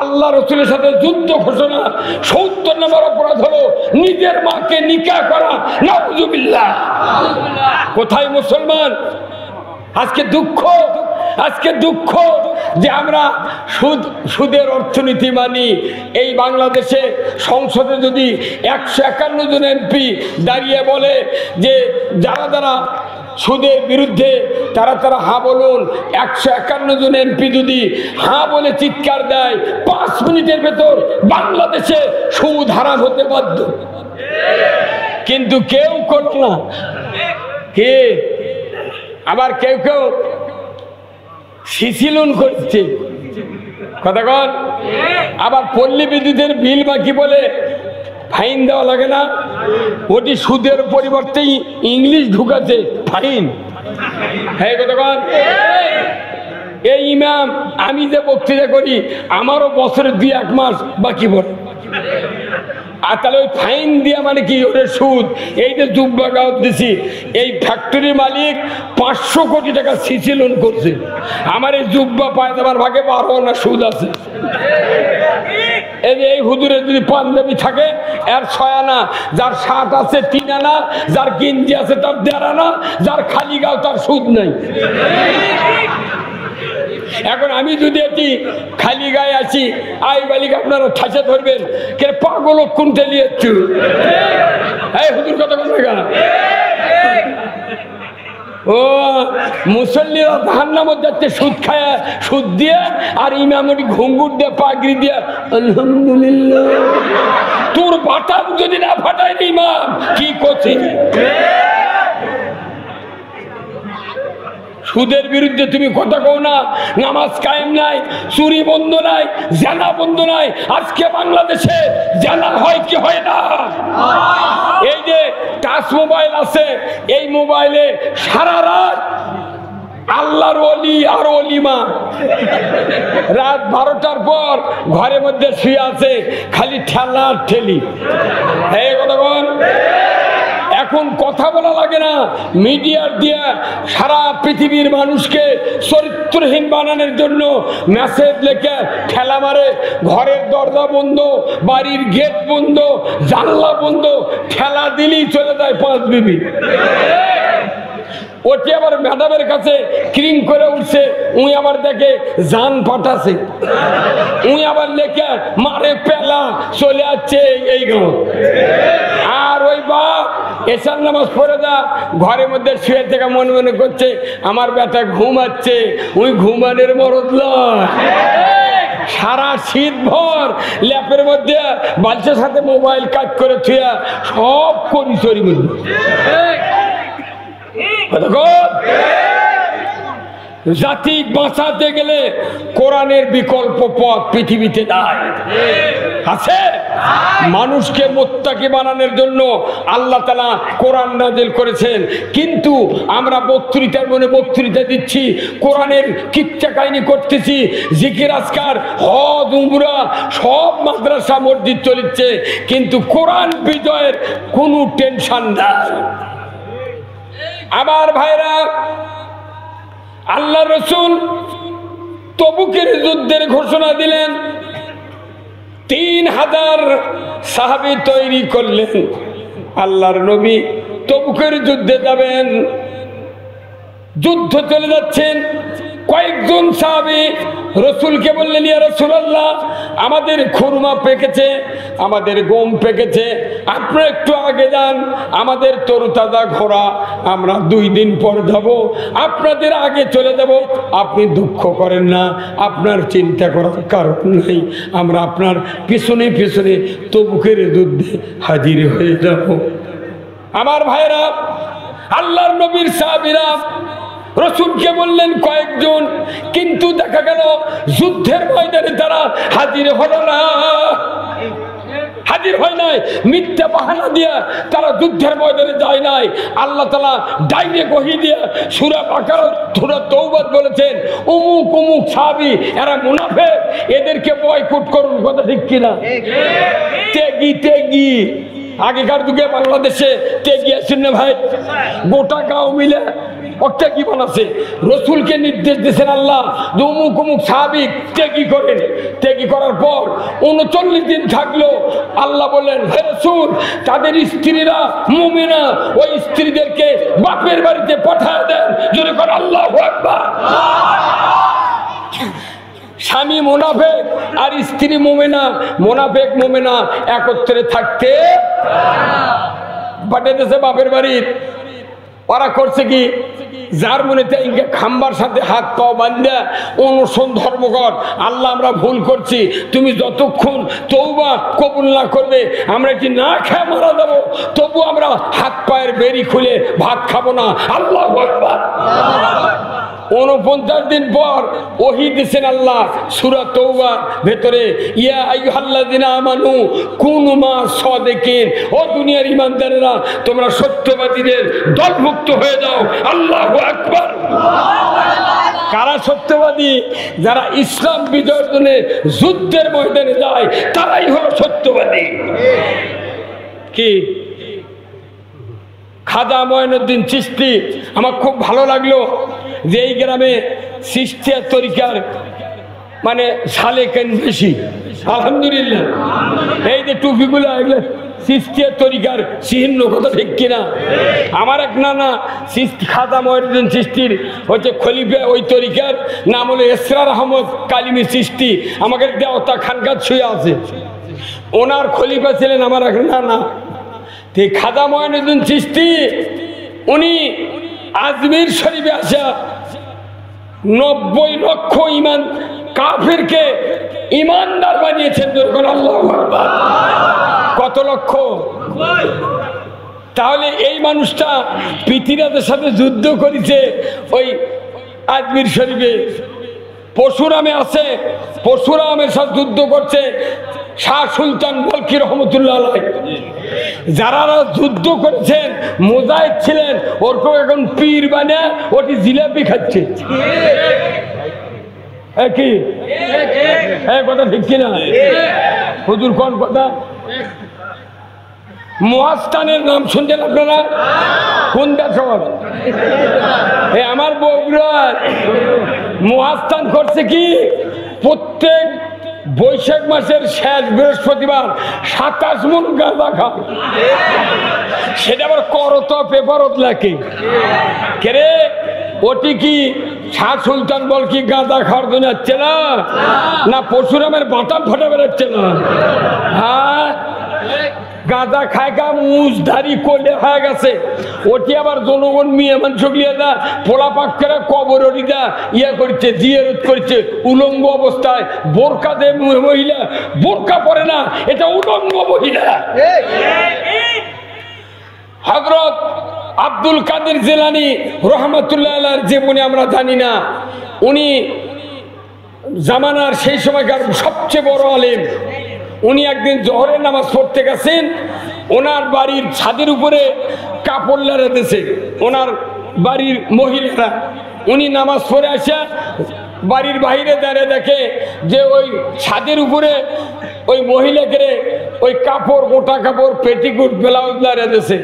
আল্লাহ রসুলের সাথে যুদ্ধ ঘোষণা। 70 নম্বর অপরাধ হলো নিজের মাকে নিকাহ করা। নাউজুবিল্লাহ। কোথায় মুসলমান? আজকে দুঃখ, আজকে দুঃখ যে আমরা সুদের অর্থনীতি মানি। এই বাংলাদেশে সংসদে যদি 151 জন এমপি দাঁড়িয়ে বলে যে যারা যারা সুদের বিরুদ্ধে তারা তারা হা বলুন, 151 জন এমপি যদি হা বলে চিৎকার দেয়, 5 মিনিটের ভেতর বাংলাদেশে সুদ হারাম হতে বাধ্য। কিন্তু কেউ করল না। কে? আবার কেউ কেউ শিশিলুন করছে, কথা কন। আবার পল্লী বিদ্যুতের বিল বাকি বলে ফাইন দেওয়া লাগে না, ওটি সুদের পরিবর্তে ইংলিশ ঢুকাছে ফাইন। হ্যাঁ কথা কন। এই ইমাম আমি যে বক্তৃতা করি আমারও বছরে 2-1 মাস বাকি পড়ে। আর তাহলে ওই ফাইন দিয়া মানে কি? ওদের সুদ। এই যে জুব্বা গাঁত দিছি, এই ফ্যাক্টরির মালিক 500 কোটি টাকা সিসি লোন করছে। আমার এই জুব্বা পায় দেওয়ার ভাগে 12 আনা সুদ আছে। এই যে এই হুজুরের যদি পাঞ্জাবি থাকে এর 6 আনা, যার শার্ট আছে 3 আনা, যার গেঞ্জি আছে তার 1.5 আনা, যার খালি গাও তার সুদ নাই। এখন আমি যদি এটি খালি গায়ে আছি, আই বালিকে আপনারা ঠাসে ধরবেন কে? পাগল কোনটা নিয়ে একটু এই হুজুর কথা বলবে না। ও মুসল্লিরা জাহান্নামে যাচ্ছে সুদ খায়, সুদ দিয়ে, আর ইমামটি ঘুঙ্গুর দিয়ে পাগড়ি দিয়ে আলহামদুলিল্লাহ। তোর বাটা যদি না ফাটায় ইমাম কি করছে? সুদের বিরুদ্ধে তুমি কথা কও না। নামাজ কায়েম নাই, চুরি বন্ধ নাই, জানা বন্ধ নাই। আজকে বাংলাদেশে জানা হয় কি হয় না? এই যে টাচ মোবাইল আছে, এই মোবাইলে সারা রাত আল্লাহর ওলি আর ওলিমা রাত 12টার পর ঘরের মধ্যে শুয়ে আছে, খালি ঠেলা ঠেলি। এই কথা বল। এখন কথা বলা লাগে না, মিডিয়ার দিয়ে সারা পৃথিবীর মানুষকে চরিত্রহীন বানানোর জন্য মেসেজ লেখে ঠেলা মারে। ঘরের দরজা বন্ধ, বাড়ির গেট বন্ধ, জানলা বন্ধ, ঠেলা দিলেই চলে যায় 5 বিবি। ওটি আবার ম্যাডামের কাছে ক্রিম করে উঠছে, উই আবার দেখে জান পাঠাছে, উই আবার লেখে মারে পেলা চলে যাচ্ছে এই গাঁও। আর ওই বাপ এসার নামাজ পড়ে যা ঘরের মধ্যে শুয়ে থেকে মনে মনে করছে আমার বেটা ঘুমাচ্ছে, ওই ঘুমানের মরদ লয়। সারা শীত ভর ল্যাপের মধ্যে বালছের সাথে মোবাইল কাজ করে থুয়া সব করি চরি বুঝবো। জাতি বাঁচাতে গেলে কোরআনের বিকল্প পথ পৃথিবীতে নাই, আছে? মানুষকে মুত্তাকি বানানোর জন্য আল্লাহ তাআলা কোরআন নাযিল করেছেন, কিন্তু আমরা বক্তৃতার মনে বক্তৃতা দিচ্ছি, কোরআনের কিচ্ছা কাহিনী করতেছি, জিকির আজকার হজ উমরা সব মাদ্রাসা মসজিদ চলছে, কিন্তু কোরআন বিজয়ের কোনো টেনশন নাই। আমার ভাইরা, আল্লাহ রসুল তবুকের যুদ্ধের ঘোষণা দিলেন, 3000 সাহাবী তৈরি করলেন। আল্লাহর নবী তবুকের যুদ্ধে যাবেন, যুদ্ধ চলে যাচ্ছেন। কয়েকজন সাহাবী রসুলকে বললেন, ইয়া রাসূলুল্লাহ, আমাদের খুরমা পেকেছে, আমাদের গম পেকেছে, আপনারা একটু আগে যান, আমাদের তরুতাজা ঘোড়া, আমরা 2 দিন পর যাব, আপনাদের আগে চলে যাব, আপনি দুঃখ করেন না, আপনার চিন্তা করার কারণ নেই, আমরা আপনার পিছনে পিছনে তবুকের যুদ্ধে হাজির হয়ে যাব। আমার ভাইরা, আল্লাহর নবীর সাহাবীরা রসুলকে বললেন কয়েকজন, কিন্তু দেখা গেল যুদ্ধের ময়দানে তারা হাজির হলো না, হাজির হয় নাই, মিথ্যা বাহানা দিয়া তারা যুদ্ধের ময়দানে যায় নাই। আল্লাহ তাআলা ডাইরেক্ট ওহী দিয়া সূরা বাকারা সূরা তাওবা বলেছেন, অমুক অমুক সাহাবী এরা মুনাফিক, এদেরকে বয়কট করুন। কথা ঠিক কিনা? তেগি তেগি আগেকার যুগে বাংলাদেশে তেগি আছেন না ভাই, গোটা গাঁও মিলে একটা কি বানাচ্ছে। রসুলকে নির্দেশ দিয়েছেন আল্লাহ, অমুক অমুক সাহাবী তেগি করেন। তেগি করার পর 39 দিন থাকলো। আল্লাহ বললেন, হে রসুল, তাদের স্ত্রীরা মুমিনা, ওই স্ত্রীদেরকে বাপের বাড়িতে পাঠায় দেন। জোরে করে আল্লাহু আকবার। স্বামী মুনাফিক আর স্ত্রী মুমিনা, মুনাফিক মুমিনা একত্রে থাকতে পাঠাইতেছে বাপের বাড়ির। ওরা করছে কি, যার মনে খাম্বার সাথে হাত পাও বান্ধা অনুসরণ ধর্মকর, আল্লাহ আমরা ভুল করছি, তুমি যতক্ষণ তওবা কবুল না করবে আমরা কি না খেয়ে মারা যাবো, তবু আমরা হাত পায়ের বেরি খুলে ভাত খাবো না। আল্লাহু আকবার। 49 দিন পর ওহী দিয়েছেন আল্লাহ সূরা তাওবার ভেতরে, ইয়া আইয়ুহাল্লাযিনা আমানু কুনু মা সাদিকিন, ও দুনিয়ার ঈমানদারেরা তোমরা সত্যবাদীদের দলভুক্ত হয়ে যাও। আল্লাহু আকবার। কারা সত্যবাদী? যারা ইসলাম বিজয়ের জন্য যুদ্ধের ময়দানে যায়, তারাই হলো সত্যবাদী। কি খাজা মঈনুদ্দিন চিশতি, আমার খুব ভালো লাগলো যে এই গ্রামে চিশতিয়া তরিকার মানে সালেকেন বেশি, আলহামদুলিল্লাহ। এই যে টুপিগুলো এগুলো চিশতিয়া তরিকার চিহ্ন, কথা ঠিক কিনা? আমার এক নানা খাজা মঈনুদ্দিন চিশতির হচ্ছে খলিফা, ওই তরিকার নাম হলো এসরার আহমদ কালিমি চিশতি, আমাকে দেওতা খানকাত শুয়ে আছে, ওনার খলিফা ছিলেন আমার এক নানা। খাজা মঈনুদ্দিন চিশতি উনি আজমির শরীফে আসা 90 লক্ষ ইমান কাফেরকে ইমানদার বানিয়েছেন। আল্লাহু আকবার। কত লক্ষ? তাহলে এই মানুষটা পৃথিবীর সাথে যুদ্ধ করেছে ওই আজমির শরীফে। পরশুরামে আছে, পরশুরামের সাথে যুদ্ধ করছে শাহ সুলতান বলকি রহমতুল্লাহ আলাইহি। যারা যুদ্ধ করেছেন মুজাহিদ ছিলেন, ওরকম এখন পীর বানা ওটি জিলাপি খাচ্ছে। কি কথা ঠিক কিনা? হুজুর কোন কথা? মুয়াস্তানের নাম শুনছেন আপনারা? কোন শহর? আমার বগুড়ার মুয়াস্তান করছে কি, প্রত্যেক বৈশাখ মাসের শেষ বৃহস্পতিবার 27 মণ গাঁজা খায়। সেটা আবার করত পেপারত লাগে কেরে, ওটি কি শাহ সুলতান বলকি গাঁজা খাওয়ার জন্য যাচ্ছে না, না পরশুরামের বাতাম ফাটা বেরোচ্ছে না? হ্যাঁ, গাঁজা খায়কা মুজধারি কোলে হয়ে গেছে, ওটি আবার জনগণ মেয়ে মানুষ লিয়ে দা পোলা পাক করে কবরী দা ইয়ে করছে, জিয়ারত করছে উলঙ্গ অবস্থায়। বোরকা দে মহিলা, বোরকা পরে না, এটা উলঙ্গ মহিলা। হযরত আব্দুল কাদের জিলানী রহমাতুল্লাহ আলাইহির জীবনী আমরা জানি না, উনি জামানার সেই সময়কার সবচেয়ে বড় আলেম। উনি একদিন জোহরের নামাজ পড়তে গেছেন, ওনার বাড়ির ছাদের উপরে কাপড় লাড়া দিয়েছে ওনার বাড়ির মহিলারা। উনি নামাজ পড়ে আসা বাড়ির বাইরে দাঁড়িয়ে দেখে যে ওই ছাদের উপরে ওই মহিলাকে ওই কাপড়, গোটা কাপড়, পেটিকুট, ব্লাউজ লাড়া দিয়েছে।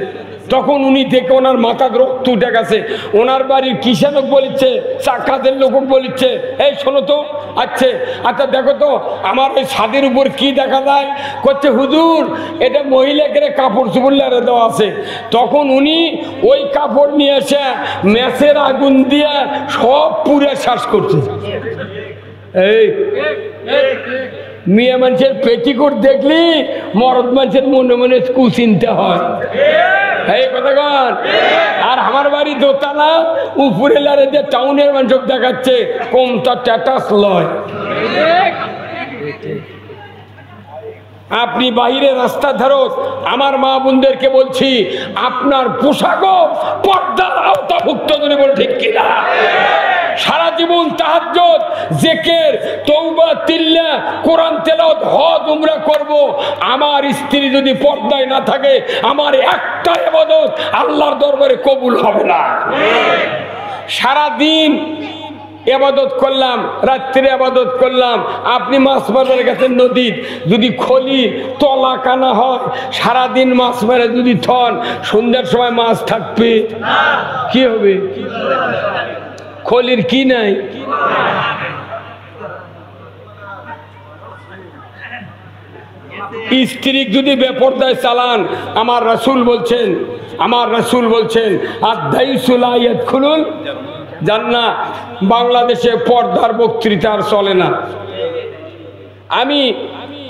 তখন উনি দেখে ওনার মাথা রক্ত উঠে গেছে। ওনার বাড়ির কিষানক বলিচ্ছে, চাকাদের লোক বলিচ্ছে, এই শোনো তো, আচ্ছা দেখো তো আমার ওই ছাদের উপর কি দেখা যায়। করছে হুজুর এটা মহিলাকে কাপড় চোপড় লাড়ে দেওয়া আছে। তখন উনি ওই কাপড় নিয়ে এসে ম্যাচের আগুন দিয়ে সব পুড়ে শ্বাস করছে। এই মেয়ে মানুষের পেটিকোট দেখলি মরদ মানুষের মনে মনে কুচিন্তা হয়। এই কথা কন। আর আমার বাড়ি দোতলা, উপরে লারে দিয়ে টাউনের মানুষ দেখাচ্ছে কমতা স্ট্যাটাস লয়। আপনি বাইরে রাস্তা ধারো, আমার মা বোনদেরকে বলছি আপনার পোশাকও পর্দার আওতাভুক্ত করে বল, ঠিক কিনা? সারা জীবন তাহাজ্জুদ, জিকির, তওবা, তিল্লা, কোরআন তেলাওয়াত, হজ উমরা করব, আমার স্ত্রী যদি পর্দায় না থাকে আমার একটা ইবাদত আল্লাহর দরবারে কবুল হবে না। সারা দিন ইবাদত করলাম, রাত্রে ইবাদত করলাম, আপনি মাছ মারার কাছে নদীর যদি খলি তলা কানা হয়, সারাদিন মাছ মারে যদি থন, সন্ধ্যার সময় মাছ থাকবে কি হবে? খলির কি নাই? স্ত্রী যদি বেপরদায় চালান, আমার রাসূল বলছেন আদ-দাইসুল ইয়াদখুলুল জান্নাহ। বাংলাদেশে পর্দার বক্তৃতা আর চলে না।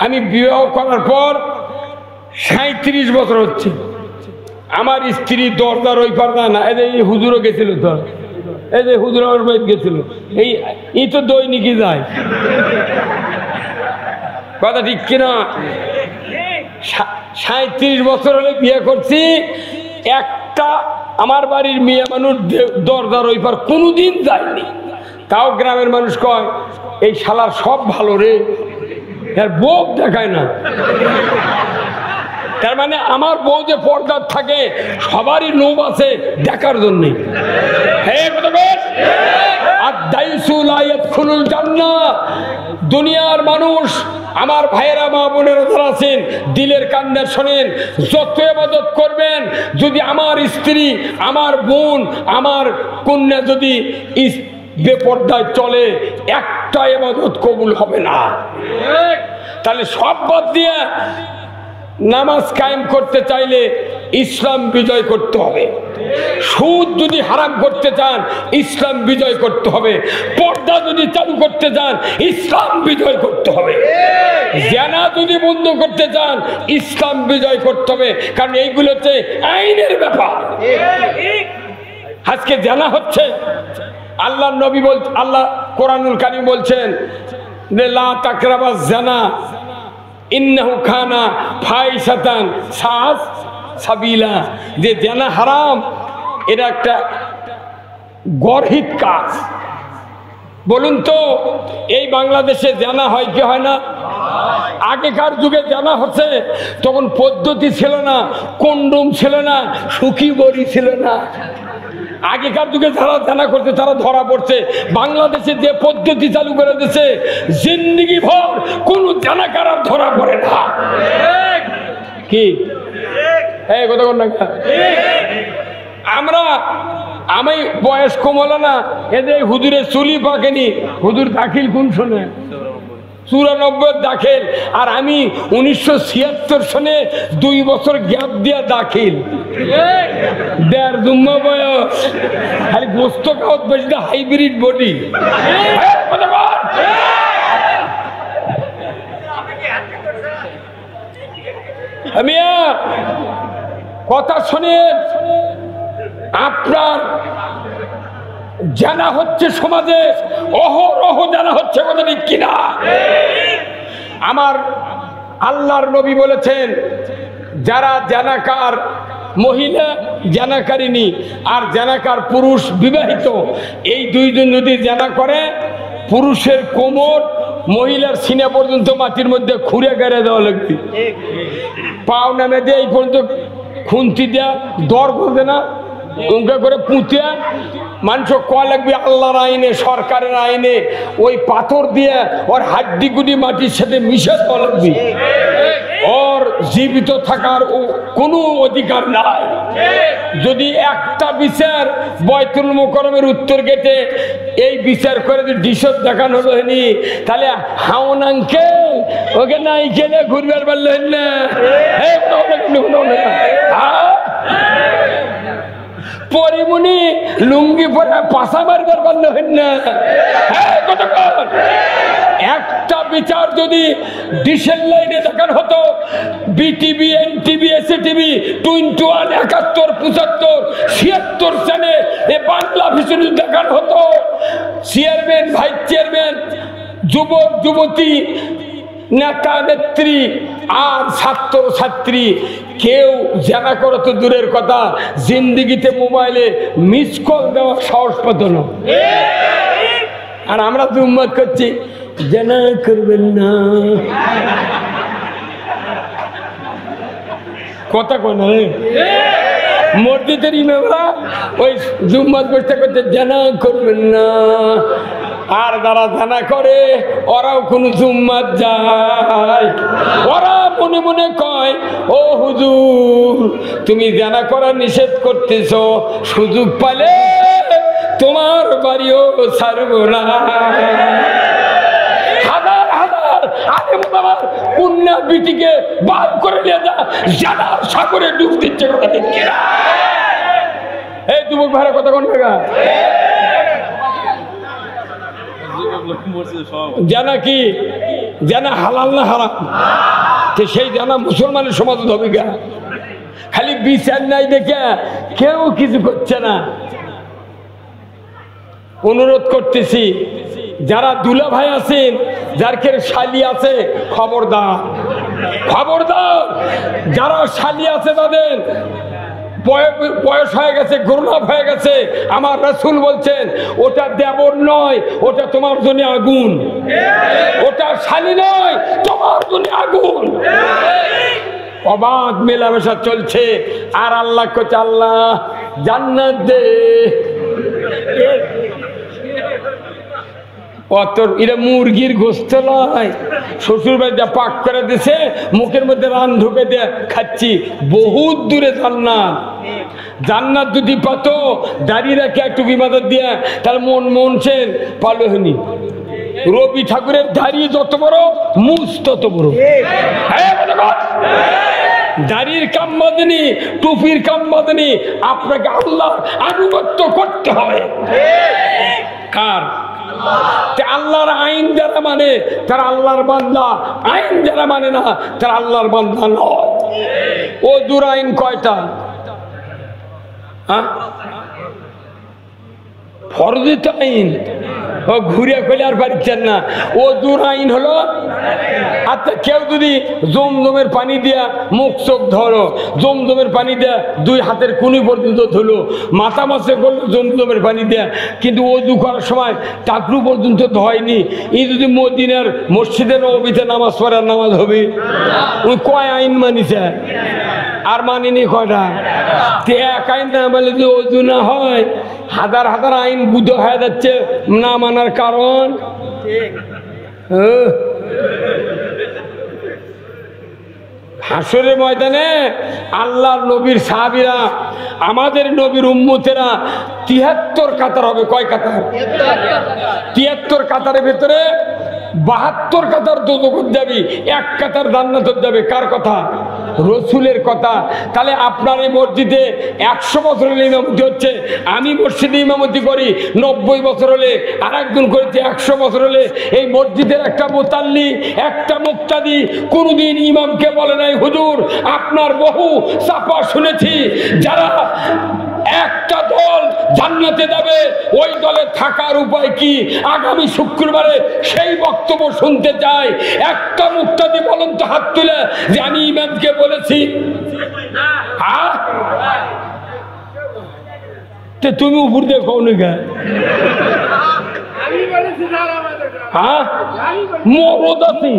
আমি বিবাহ করার পর 37 বছর হচ্ছে, আমার স্ত্রী দরজার ওই পর্দা না। এই হুজুরও গেছিল তো, এই যে হুজুর আমার বাড়িতে গেছিল, এই তো দৈনিকই যায়, কথা ঠিক কিনা? 37 বছর হলে বিয়ে করছি, একটা আমার বাড়ির মেয়ে মানুষ দরজার ওই পার কোনোদিন যায়নি। তাও গ্রামের মানুষ কয় এই শালার সব ভালো রে, এর বউ দেখায় না। তার মানে আমার বউ যে পর্দার থাকে সবারই লোভ আছে দেখার জন্য। দুনিয়ার মানুষ, আমার ভাইয়েরা, মা বোনেরা যারা আছেন, দিলের কান্না শোনেন, যত ইবাদত করবেন, যদি আমার স্ত্রী, আমার বোন, আমার কন্যা যদি বেপর্দায় চলে, একটা ইবাদত কবুল হবে না। তাহলে সব বাদ দিয়ে নামাজ কায়েম করতে চাইলে ইসলাম বিজয় করতে হবে। সুদ যদি হারাম করতে চান ইসলাম বিজয় করতে হবে। পর্দা যদি চালু করতে চান ইসলাম বিজয় করতে হবে। জিনা যদি বন্ধ করতে চান ইসলাম বিজয় করতে হবে, কারণ এইগুলো হচ্ছে আইনের ব্যাপার। আজকে জিনা হচ্ছে, আল্লাহ নবী আল্লাহ কোরআনুল কারীম বলছেন যে লা তাকরাবাজ জিনা ইন্নাহু কানা ফাহিশাতান সাবিলা, যে জিনা হারাম, এটা একটা গর্হিত কাজ। বলুন তো এই বাংলাদেশে জিনা হয় কি হয় না? আগেকার যুগে জিনা হচ্ছে, তখন পদ্ধতি ছিল না, কন্ডম ছিল না, সুখী বড়ি ছিল না। আগেকার যুগে যারা জিনা করছে তারা ধরা পড়ছে। বাংলাদেশে যে পদ্ধতি চালু করে দিয়েছে, জিন্দেগি ভর কোন জিনাকার আর ধরা পড়ে না। কি এই কথা কোন না? আমি বয়স কম হলো না, এদের হুজুরের চুলি পাকেনি, হুজুর দাখিল কোন শোনে 94 দাখিল, আর আমি 1976 সনে 2 বছর গ্যাপ দিয়া দাখিল। দেড় জুম্মা বয়স, খালি গোস্ত খাওয়াত বেশি না, হাইব্রিড বডি। মিয়া কথা শুনেন, আপনার জানা হচ্ছে সমাজে অহরহ জানা হচ্ছে, কথা ঠিক কিনা? আমার আল্লাহর নবী বলেছেন, যারা জানাকার মহিলা জানাকারিনী আর জানাকার পুরুষ বিবাহিত, এই দুইজন যদি জানা করে, পুরুষের কোমর মহিলার সিনা পর্যন্ত মাটির মধ্যে খুঁড়ে গেড়ে দেওয়া লাগবে, পাও নামে দিয়ে এই পর্যন্ত খুন্তি দেয়া, দর বলবে না উঙ্কা করে পুঁতিয়া মানুষ কয়া লাগবে আল্লাহর আইনে, সরকারের আইনে ওই পাথর দিয়ে ওর হাড্ডি গুডি মাটির সাথে মিশে দেওয়া লাগবে, ওর জীবিত থাকার কোনো অধিকার নাই। যদি একটা বিচার বয়তুল মুকাররমের উত্তর গেটে এই বিচার করে যদি ডিসত দেখানো হয়নি, তাহলে হাউন আঙ্কেল ওকে নাই খেলে ঘুরবার পারলেন না, পরিমণি লুঙ্গি পরে পাশা মারবার পারলেন না। একটা বিচার যদি ডিশের লাইনে দেখানো হতো, বিটিভি, এনটিভি, এসএটিভি, 21, 71, 75, 76 চ্যানেলে এ বাংলা ভিশন দেখানো হতো, চেয়ারম্যান, ভাইস চেয়ারম্যান, যুবক যুবতী, নেতা নেত্রী আর ছাত্র ছাত্রী কেউ জানা করো তো দূরের কথা, জিন্দিগিতে মোবাইলে মিস কল দেওয়া সাহস পেত না। আর আমরা তো উম্মত করছি জানা করবেন না, কথা কোন মসজিদের ইমামরা ওই জুম্মাত বসতে করতে জানা করবেন না, আর যারা জানা করে ওরাও কোন জুম্মাত যায়, ওরা মনে মনে কয় ও হুজুর তুমি জানা করা নিষেধ করতেছ, সুযোগ পালে তোমার বাড়িও ছাড়ব না। হাজার হাজার আলেম ওলামা কন্যা বিটিকে বার করে নিয়ে যা জানার সাগরে ডুব দিচ্ছে, কথা ঠিক কিনা? এই যুবক ভাইরা কথা কোন জায়গা? জানা কি জানা হালাল না হারাম? সেই জানা মুসলমানের সমাজে হবে গা, খালি বিচার নাই দেখে কেউ কিছু করছে না। অনুরোধ করতেছি, যারা দুলা ভাই আছেন, যার কে শালি আছে, খবরদার খবরদার, যারা শালি আছে তাদের বয়স হয়ে গেছে, গ্রহণ হয়ে গেছে, আমার রাসূল বলছেন ওটা দেবর নয়, ওটা তোমার জন্য আগুন, ওটা শালি নয়, তোমার জন্য আগুন। অবাধ মেলামেশা চলছে, আর আল্লাহ কোচ আল্লাহ জান্নাত দে, অত এটা মুরগির গোস্ত নয়, শ্বশুর বাড়িতে পাক করে দিছে, মুখের মধ্যে রান ঢুকে দিয়ে খাচ্ছি, বহুত দূরে জান্নাত। জান্নাত যদি পাত দাঁড়িয়ে রাখে একটু বিমাদত দিয়ে, তার মন মনছেন পালো হয়নি। রবি ঠাকুরের দাড়ি যত বড়, মুছ তত বড়। দাড়ির কাম বাঁধেনি, টুপির কাম বাঁধেনি, আপনাকে আল্লাহর আনুগত্য করতে হবে। কার? আল্লাহর আইন যারা মানে তারা আল্লাহর বান্দা, আইন যারা মানে না তারা আল্লাহর বান্দা নয়। ও দূর আইন কয়টা? ফরজিত আইন ও ঘুরে ফেলে আর পারছেন না, ও দূর আইন হলো। আচ্ছা কেউ যদি জমজমের পানি দিয়া মুখ চোখ ধরো, জমজমের পানি দেয়া দুই হাতের কুনি পর্যন্ত ধুলো, মাথা মাছে করলো জমজমের পানি দেয়া, কিন্তু ওযু করার সময় টাকলু পর্যন্ত ধয়নি, এই যদি মদিনার মসজিদে নববীতে নামাজ পড়ার নামাজ হবে? ওই কয় আইন মানিছে? আর মানিনি কয়টা? এক আইন না বলে যে ওযু না হয়, হাজার হাজার আইন বুধ হয়ে যাচ্ছে না মানার কারণ। হাসরের ময়দানে আল্লাহর নবীর সাহাবীরা, আমাদের নবীর উম্মতেরা ৭৩ কাতার হবে। কয় কাতার? ৭৩ কাতারের ভেতরে ৭২ কাতার দোজখে যাবি, ১ কাতার জান্নাতে যাবে। কার কথা? রসুলের কথা। তাহলে আপনার এই মসজিদে 100 বছরের ইমামতি হচ্ছে, আমি মসজিদে ইমামতি করি 90 বছর হলে, আর একজন করেছে 100 বছর হলে। এই মসজিদের একটা মুতাল্লি, একটা মুক্তাদি কোনদিন ইমামকে বলে নাই হুজুর আপনার বহু চাপা শুনেছি, যারা একটা দল জান্নাতে যাবে ওই দলে থাকার উপায় কি, আগামী শুক্রবারে সেই বক্তব্য শুনতে চাই। একটা মুক্তাদি বলেন তো হাত তুলে যে আমি ইমামকে বলেছি। তুমি উপর দিয়ে কও না, হ্যাঁ মরদ আছি।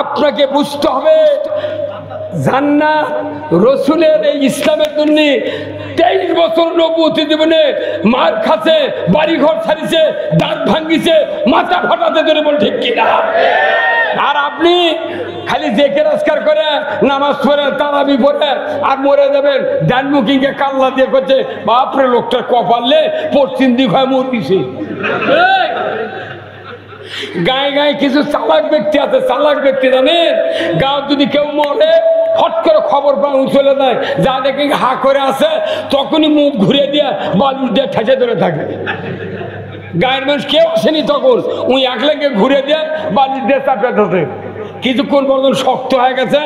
আপনাকে বুঝতে হবে জান্নাত রসুলের এই ইসলামের জন্য 23 বছর নবুয়তি জীবনে মার খাচ্ছে, বাড়িঘর ছাড়িছে, দাঁত ভাঙ্গিছে, মাথা ফাটাতে ধরে বল ঠিক কিনা। আর আপনি খালি জেকে রাজকার করে নামাজ পড়ে তারাবি পড়ে আর মরে যাবেন। ডান মুখিং কে কাল্লা দিয়ে করছে, বাপরে লোকটার কপালে পশ্চিম দিক হয় মরছে। গায়ে গায়ে কিছু চালাক ব্যক্তি আছে, চালাক ব্যক্তি জানেন, গাঁও যদি কেউ মরে হট করে খবর পাওয়া চলে যায়, যা দেখে হা করে আছে তখনই মুখ ঘুরে দিয়ে বালুর দিয়ে ঠেসে ধরে থাকে। গায়ের মানুষ কেউ আসেনি তখন, ওই একলাকে ঘুরে দিয়ে বালুর দিয়ে চাপে ধরে। কিছুক্ষণ পর্যন্ত শক্ত হয়ে গেছে,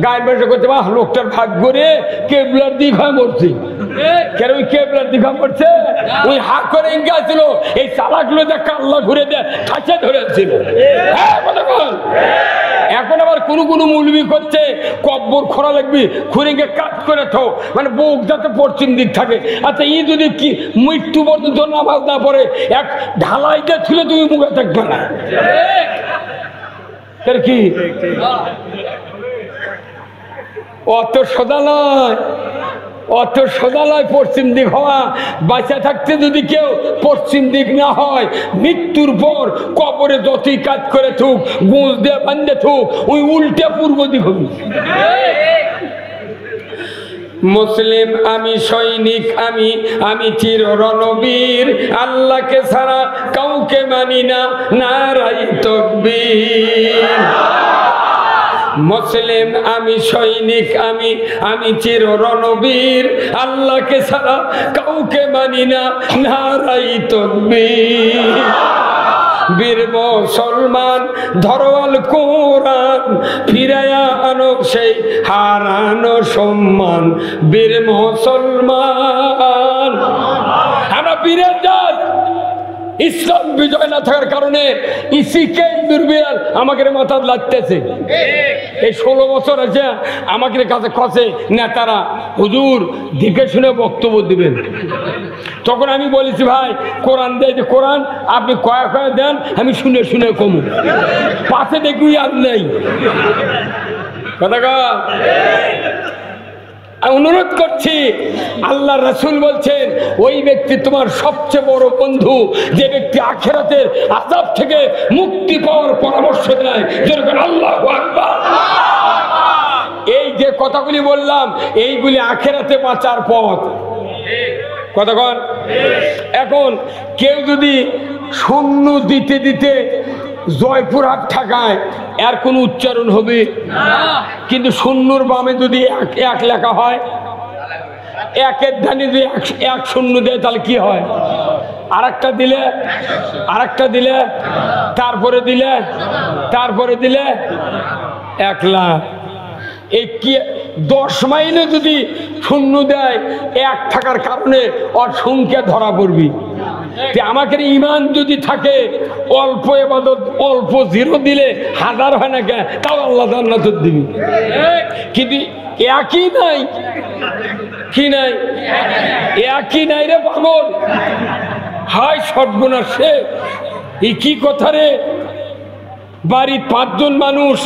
গায়ের মানুষ করতে বা লোকটার ভাগ্য রে কেবলার দিক হয় মরছি। কেন ওই কেবলার দিক হয় মরছে, ওই হা করে গেছিল, এই চালাকগুলো দিয়ে কাল্লা ঘুরে দিয়ে ঠাসে ধরেছিল। এখন আবার কোন কোন মৌলবি করছে কব্বর খোঁড়া লাগবে, খুঁড়ে গিয়ে কাজ করে থো, মানে বুক যাতে পশ্চিম দিক থাকে। আচ্ছা ই যদি কি মৃত্যু পর্যন্ত নামাজ না পড়ে এক ঢালাই দিয়ে ছিল তুমি মুখে থাকবে না কি? অত সোজা নয়, অত সোজা নয় পশ্চিম দিক হওয়া। বাঁচা থাকতে যদি কেউ পশ্চিম দিক না হয়, মৃত্যুর পর কবরে যতই কাজ করে থুক, গুঁজ দিয়ে বান্ধে থুক, ওই উল্টে পূর্ব দিক হবি। মুসলিম আমি, সৈনিক আমি, আমি চির রণবীর, আল্লাহকে ছাড়া কাউকে মানি না, নারাই তাকবীর। মুসলিম আমি, সৈনিক আমি, আমি চির রণবীর, আল্লাহকে ছাড়া কাউকে মানি না, নারাই তাকবীর। বীর মুসলমান ধরওয়াল কোরআন, ফিরাইয়া আনো সেই হারানো সম্মান। বীর মুসলমান আমরা বীরের জাত। ইসলাম বিজয় না থাকার কারণে ইসিকে দুর্বিয়াল আমাকে মাথা লাগতেছে। এই 16 বছর আছে আমাকে কাছে খসে নেতারা, হুজুর দেখে শুনে বক্তব্য দিবেন। তখন আমি বলেছি ভাই কোরআন দেয় যে কোরআন আপনি কয়া কয়া দেন, আমি শুনে শুনে কমু, পাশে দেখবি আর নেই কথা। অনুরোধ করছি, আল্লাহ রাসূল বলছেন ওই ব্যক্তি তোমার সবচেয়ে বড় বন্ধু যে ব্যক্তি আখিরাতের আযাব থেকে মুক্তি পাওয়ার পরামর্শ দেয়। যেরকম আল্লাহু আকবার। এই যে কথাগুলি বললাম এইগুলি আখিরাতে বাঁচার পথ। কতক্ষণ? এখন কেউ যদি শূন্য দিতে দিতে জয়পুরহাট ঠাকায় এর কোনো উচ্চারণ হবে, কিন্তু শূন্যর বামে যদি এক লেখা হয়, একের ধানে যদি 1 শূন্য দেয় তাহলে কি হয়? আরেকটা দিলে, আরেকটা দিলে, তারপরে দিলে, তারপরে দিলে 1 লাখ। এই কি 10 মাইলে যদি শূন্য দেয় 1 থাকার কারণে ওর সংখ্যা ধরা পড়বি। আমাকে ইমান যদি থাকে, অল্প ইবাদত অল্প 0 দিলে 1000 হয় না কে, তাও আল্লাহ জান্নাত দিবি। কিন্তু একই নাই, কি নাই? একই নাই রে পাগল। হায় সর্বনাশে, এই কি কথা রে? বাড়ির 5 জন মানুষ,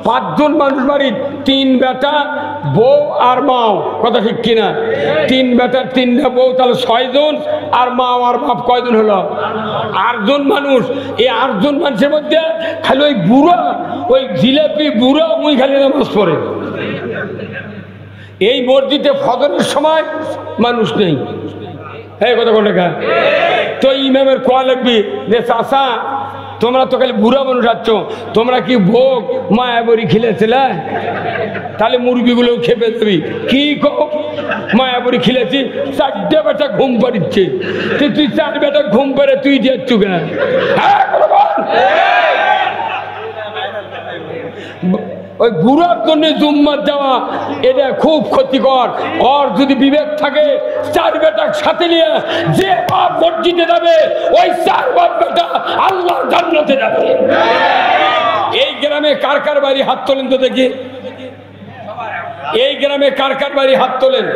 5 জন মানুষ বাড়ির, 3 বেটা বউ আর মাও, কথা ঠিক কিনা? 3 বেটার 3টা বউ, তাহলে 6 জন, আর মা আর বাপ কয়জন হলো? 8 জন মানুষ। এই 8 জন মানুষের মধ্যে খালি ওই বুড়া, ওই জিলেপি বুড়া ওই খালি নামাজ পড়ে। এই মসজিদে ফজরের সময় মানুষ নেই। এই কথা কোন লেখা? তো ইমামের কোয়া লাগবি যে চাষা তোমরা তো খালি বুড়া মানুষ আছ, তোমরা কি ভোগ মায়াবরী খেলেছিলে? তাহলে মুরগিগুলো খেপে দেবি। কি মায়াবরী খেলেছি, 4টে বেটা ঘুম পাড়িচ্ছে, তুই 4 বেটা ঘুম পাড়ে তুই যাচ্ছ কেন? ওই বুড়ার জন্য জুম্মার যাওয়া এটা খুব ক্ষতিকর। ওর যদি বিবেক থাকে 4 বেটার সাথে নিয়ে যে বাপ মসজিদে যাবে ওই 4 বাপ বেটা আল্লাহর জান্নাতে যাবে। এই গ্রামে কার কার বাড়ি হাত তোলেন তো দেখি, এই গ্রামে কার কার বাড়ি হাত তোলেন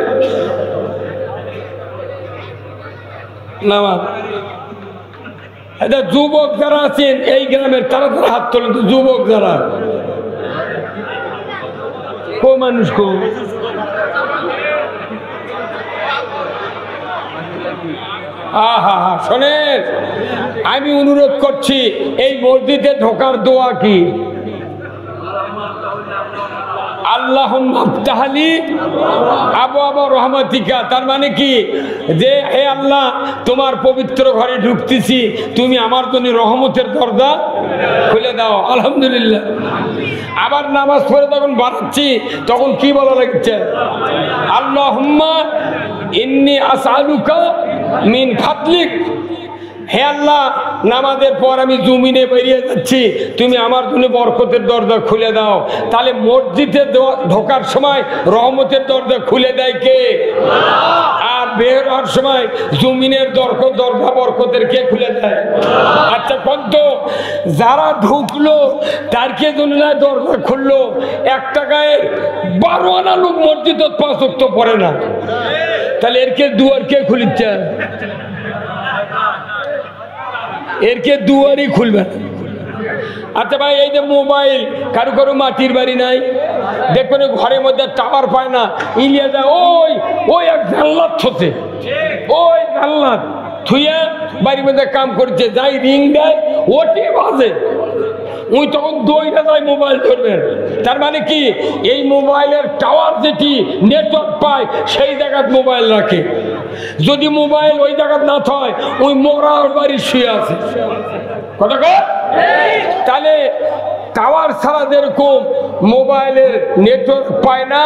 না? এটা যুবক যারা আছেন এই গ্রামের তারা তারা হাত তোলেন তো, যুবক যারা। কো মানুষ কো শোনেন, আমি অনুরোধ করছি এই মসজিদে ঢোকার দোয়া কি? আল্লাহুম্মা আফতাহলি আবওয়াবা রাহমাতিকা। তার মানে কি যে হে আল্লাহ তোমার পবিত্র ঘরে ঢুকতেছি, তুমি আমার জন্য রহমতের দরজা খুলে দাও। আলহামদুলিল্লাহ। আবার নামাজ পড়ে তখন বাড়াচ্ছি তখন কি বলা লাগছে? আল্লাহুম্মা ইন্নী আসআলুকা মিন ফাদলিক। হে আল্লাহ নামাজের পর আমি জমিনে বেরিয়ে যাচ্ছি, তুমি আমার জন্য বরকতের দরজা খুলে দাও। তাহলে মসজিদে ঢোকার সময় রহমতের দরজা খুলে দেয় কে? আর বের হওয়ার সময় জমিনের দরজা বরকতের কে খুলে দেয়? আচ্ছা কত যারা ঢুকলো তার কে জন্য দরজা খুললো? 1 টাকায় 12 আনা লোক মসজিদ 5 ওয়াক্ত পড়ে না, তাহলে এর কে দুয়ার কে খুলিচ্ছে? এর কে দুয়ারই খুলবে। আচ্ছা ভাই এই যে মোবাইল, কারো কারো মাটির বাড়ি নাই, দেখবেন ঘরের মধ্যে টাওয়ার পায় না, ইলিয়া যায় ওই এক জানলাত থতে, ওই জানলাত থুইয়া বাড়ির মধ্যে কাম করছে, যাই রিং দেয় ওটি বাজে, ওই তখন দইটা যায় মোবাইল ধরবেন। তার মানে কি এই মোবাইলের টাওয়ার যেটি নেটওয়ার্ক পায় সেই জায়গায় মোবাইল রাখে। যদি মোবাইল ওই জায়গায় না থাকে ওই মোরার বাড়ি শুয়ে আছে। কথা কয়? তাহলে টাওয়ার ছাড়া যেরকম মোবাইলের নেটওয়ার্ক পায় না,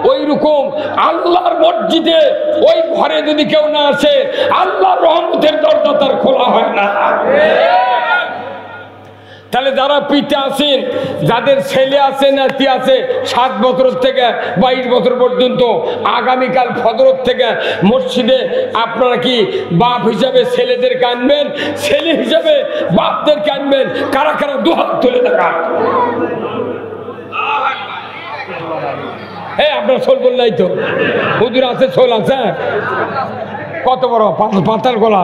ওই রকম আল্লাহর মসজিদে ওই ঘরে যদি কেউ না আসে আল্লাহর রহমতের দরজা তার খোলা হয় না। তাহলে যারা পিতা আছেন, যাদের ছেলে আছে নাতি আছে 7 বছর থেকে 22 বছর পর্যন্ত, আগামীকাল ফজর থেকে মসজিদে আপনারা কি বাপ হিসাবে ছেলেদেরকে আনবেন, ছেলে হিসাবে বাপদেরকে আনবেন? কারা কারা দুহাত তুলে দেখা? হ্যাঁ আপনার সোল বললাই তো, হুজুর আছে, সোল আছে কত বড় পাতার গলা,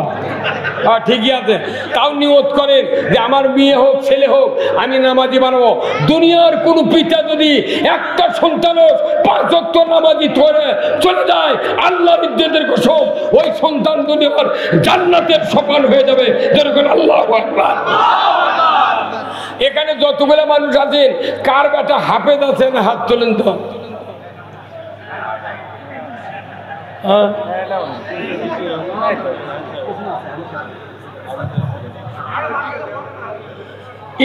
ঠিকই আছে। তাও নিয়ত করেন যে আমার মেয়ে হোক ছেলে হোক আমি নামাজি বানাবো। দুনিয়ার কোন পিতা যদি একটা সন্তানও 5 ওয়াক্ত নামাজি করে চলে যায়, আল্লাহর ইজ্জতের কসম ওই সন্তান দুনিয়ার জান্নাতের সমান হয়ে যাবে। যেরকম আল্লাহু আকবার। এখানে যতগুলো মানুষ আছেন কার বেটা হাফেজ আছেন হাত তোলেন তো।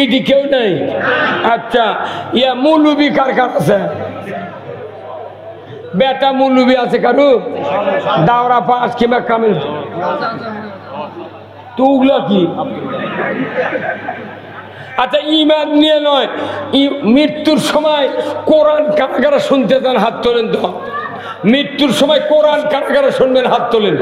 ইডি কেউ নাই? আচ্ছা ইয়া মৌলবি কার কার আছে? বেটা মৌলবি আছে কারু? দাওরা পাস কিংবা কামিল তো ওগুলা কি? আচ্ছা ইমান নিয়ে নয়, মৃত্যুর সময় কোরআন কারা কারা শুনতে চান হাত তোলেন তো। মৃত্যুর সময় কোরআন কারা কারা শুনবেন হাত তোলেন।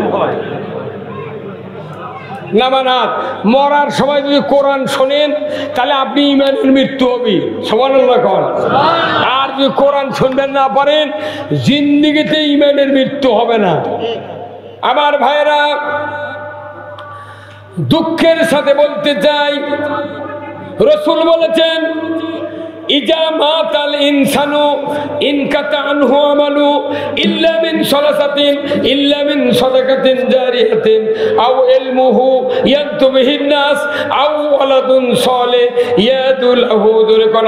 নামানাত মরার সময় যদি কোরআন শোনেন তাহলে আপনি ইমানের মৃত্যু হবে। সুবহানাল্লাহ কোন। আর যদি কোরআন শুনবেন না পারেন জিন্দেগিতে ইমানের মৃত্যু হবে না। আমার ভাইরা দুঃখের সাথে বলতে চাই, রাসূল বলেছেন ইজা মাতাল ইনসানু ইনকাতা আনহু আমালু ইল্লা মিন সালাসাতিন ইল্লা মিন সাদাকাতিন জারিয়াতিন আও ইলমুহু ইয়ানতু বিহিন নাস আও ওয়ালাদুন সালিহ ইয়াদু লাহু।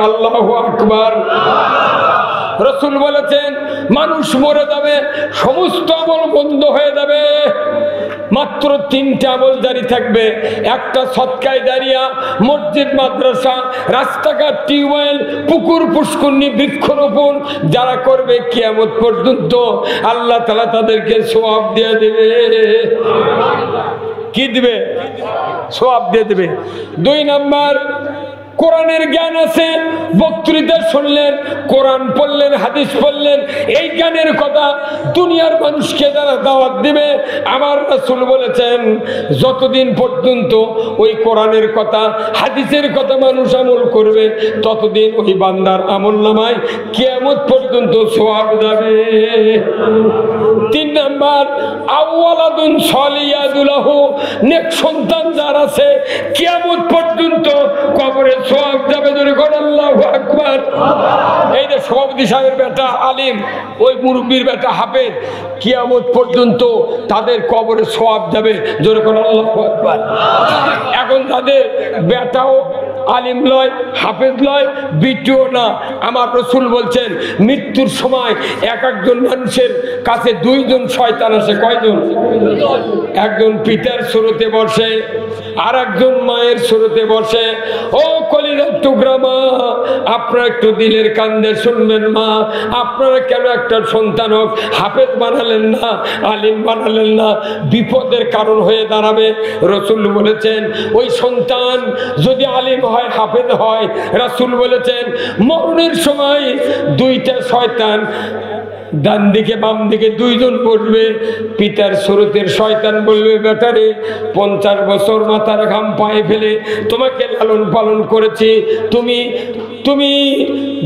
আল্লাহু আকবার। রাসূল বলেছেন মানুষ মরে যাবে, সমস্ত আমল বন্ধ হয়ে যাবে, মাত্র 3টা আমল জারি থাকবে। একটা সদকায়ে জারিয়া, মসজিদ মাদ্রাসা, রাস্তাঘাট, টিউবওয়েল, পুকুর পুষ্করণী, বৃক্ষরোপণ যারা করবে কিয়ামত পর্যন্ত আল্লাহ তাআলা তাদেরকে সওয়াব দিয়ে দেবে। কি দিবে? সওয়াব দিয়ে দেবে। 2 নাম্বার, কোরআনের জ্ঞান আছে, বক্তৃতা শুনলেন, কোরআন পড়লেন, হাদিস পড়লেন, এই জ্ঞানের কথা দুনিয়ার মানুষকে যারা দাওয়াত দিবে, আমার রাসূল বলেছেন যতদিন পর্যন্ত ওই কোরআনের কথা, হাদিসের কথা মানুষ আমল করবে, ততদিন ওই বান্দার আমলনামায় কিয়ামত পর্যন্ত সওয়াব যাবে। 3 নাম্বার, আওয়ালাদুন সলিয়াদুলাহু, নেক সন্তান যার আছে কিয়ামত পর্যন্ত কবরে সওয়াব যাবে। ধরে কোন আল্লাহু আকবার। এই যে সভাপতি সাহেবের বেটা আলিম, ওই মুরব্বির বেটা হাফেজ, কিয়ামত পর্যন্ত তাদের কবরে সওয়াব যাবে। ধরে কোন আল্লাহু আকবার। এখন তাদের বেটাও আলিম লয়, হাফেজ লয়, বিটিও না, আমার রাসূল বলছেন মৃত্যুর সময় একজন মানুষের কাছে 2 জন শয়তান আসে। কয়জন? একজন পিতার সুরতে বসে, আর একজন মায়ের সুরতে বসে। ও কলিজার টুকরা মা, আপনারা একটু দিলের কান্দে শুনবেন মা, আপনারা কেন একটা সন্তান হোক হাফেজ বানালেন না, আলিম বানালেন না? বিপদের কারণ হয়ে দাঁড়াবে। রাসূল বলেছেন ওই সন্তান যদি আলিম হয়, হাফেজ হয়, রাসূল বলেছেন মরণের সময় 2টা শয়তান ডান দিকে বাম দিকে 2 জন বসবে। পিতার সুরতের শয়তান বলবে, বেটারে 50 বছর মাথার ঘাম পায়ে ফেলে তোমাকে লালন পালন করেছি, তুমি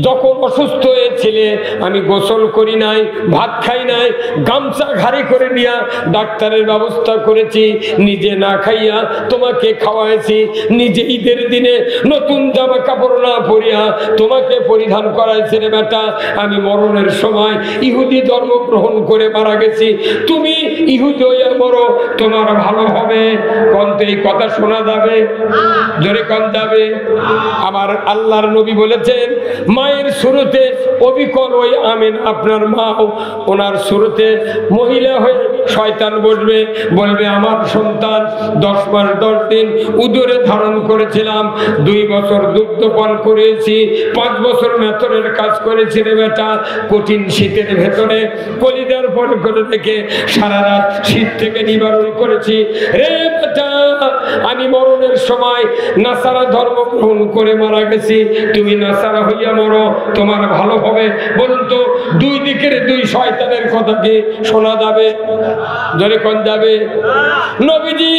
যখন অসুস্থ হয়েছিলে আমি গোসল করি নাই, ভাত খাই নাই, গামছা ঘাড়ি করে নিয়ে ডাক্তারের ব্যবস্থা করেছি, নিজে না খাইয়া তোমাকে খাওয়াইছি, নিজে ঈদের দিনে নতুন জামা কাপড় না পরিয়া তোমাকে পরিধান করাইছি রে বেটা। আমি মরণের সময় ইহুদি ধর্ম গ্রহণ করে মারা গেছি, তুমি ইহুদি হইয়া মরো, তোমার ভালো হবে। কোন এই কথা শোনা যাবে? জোরে কোন যাবে? আমার আল্লাহর নবী বলেছেন মায়ের সুরতে অবিকল ওই আমেন আপনার মা, ওনার সুরতে মহিলা হয়ে শয়তান বসবে, বলবে আমার সন্তান 10 মাস 10 দিন উদরে ধারণ করেছিলাম, 2 বছর দুগ্ধ পান করেছি, 5 বছর মেথরের কাজ করেছি রে বেটা, কঠিন শীতের ভেতরে কলিজার পরে করে রেখে সারা রাত শীত থেকে নিবারণ করেছি রে বেটা। আমি মরণের সময় নাসারা ধর্ম গ্রহণ করে মারা গেছি, তুমি নাসারা হইয়া মরো, তোমার ভালো হবে। বলুন তো 2 দিকের 2 শয়তানের কথা কি শোনা যাবে? জোরে কোন যাবে? নবীজি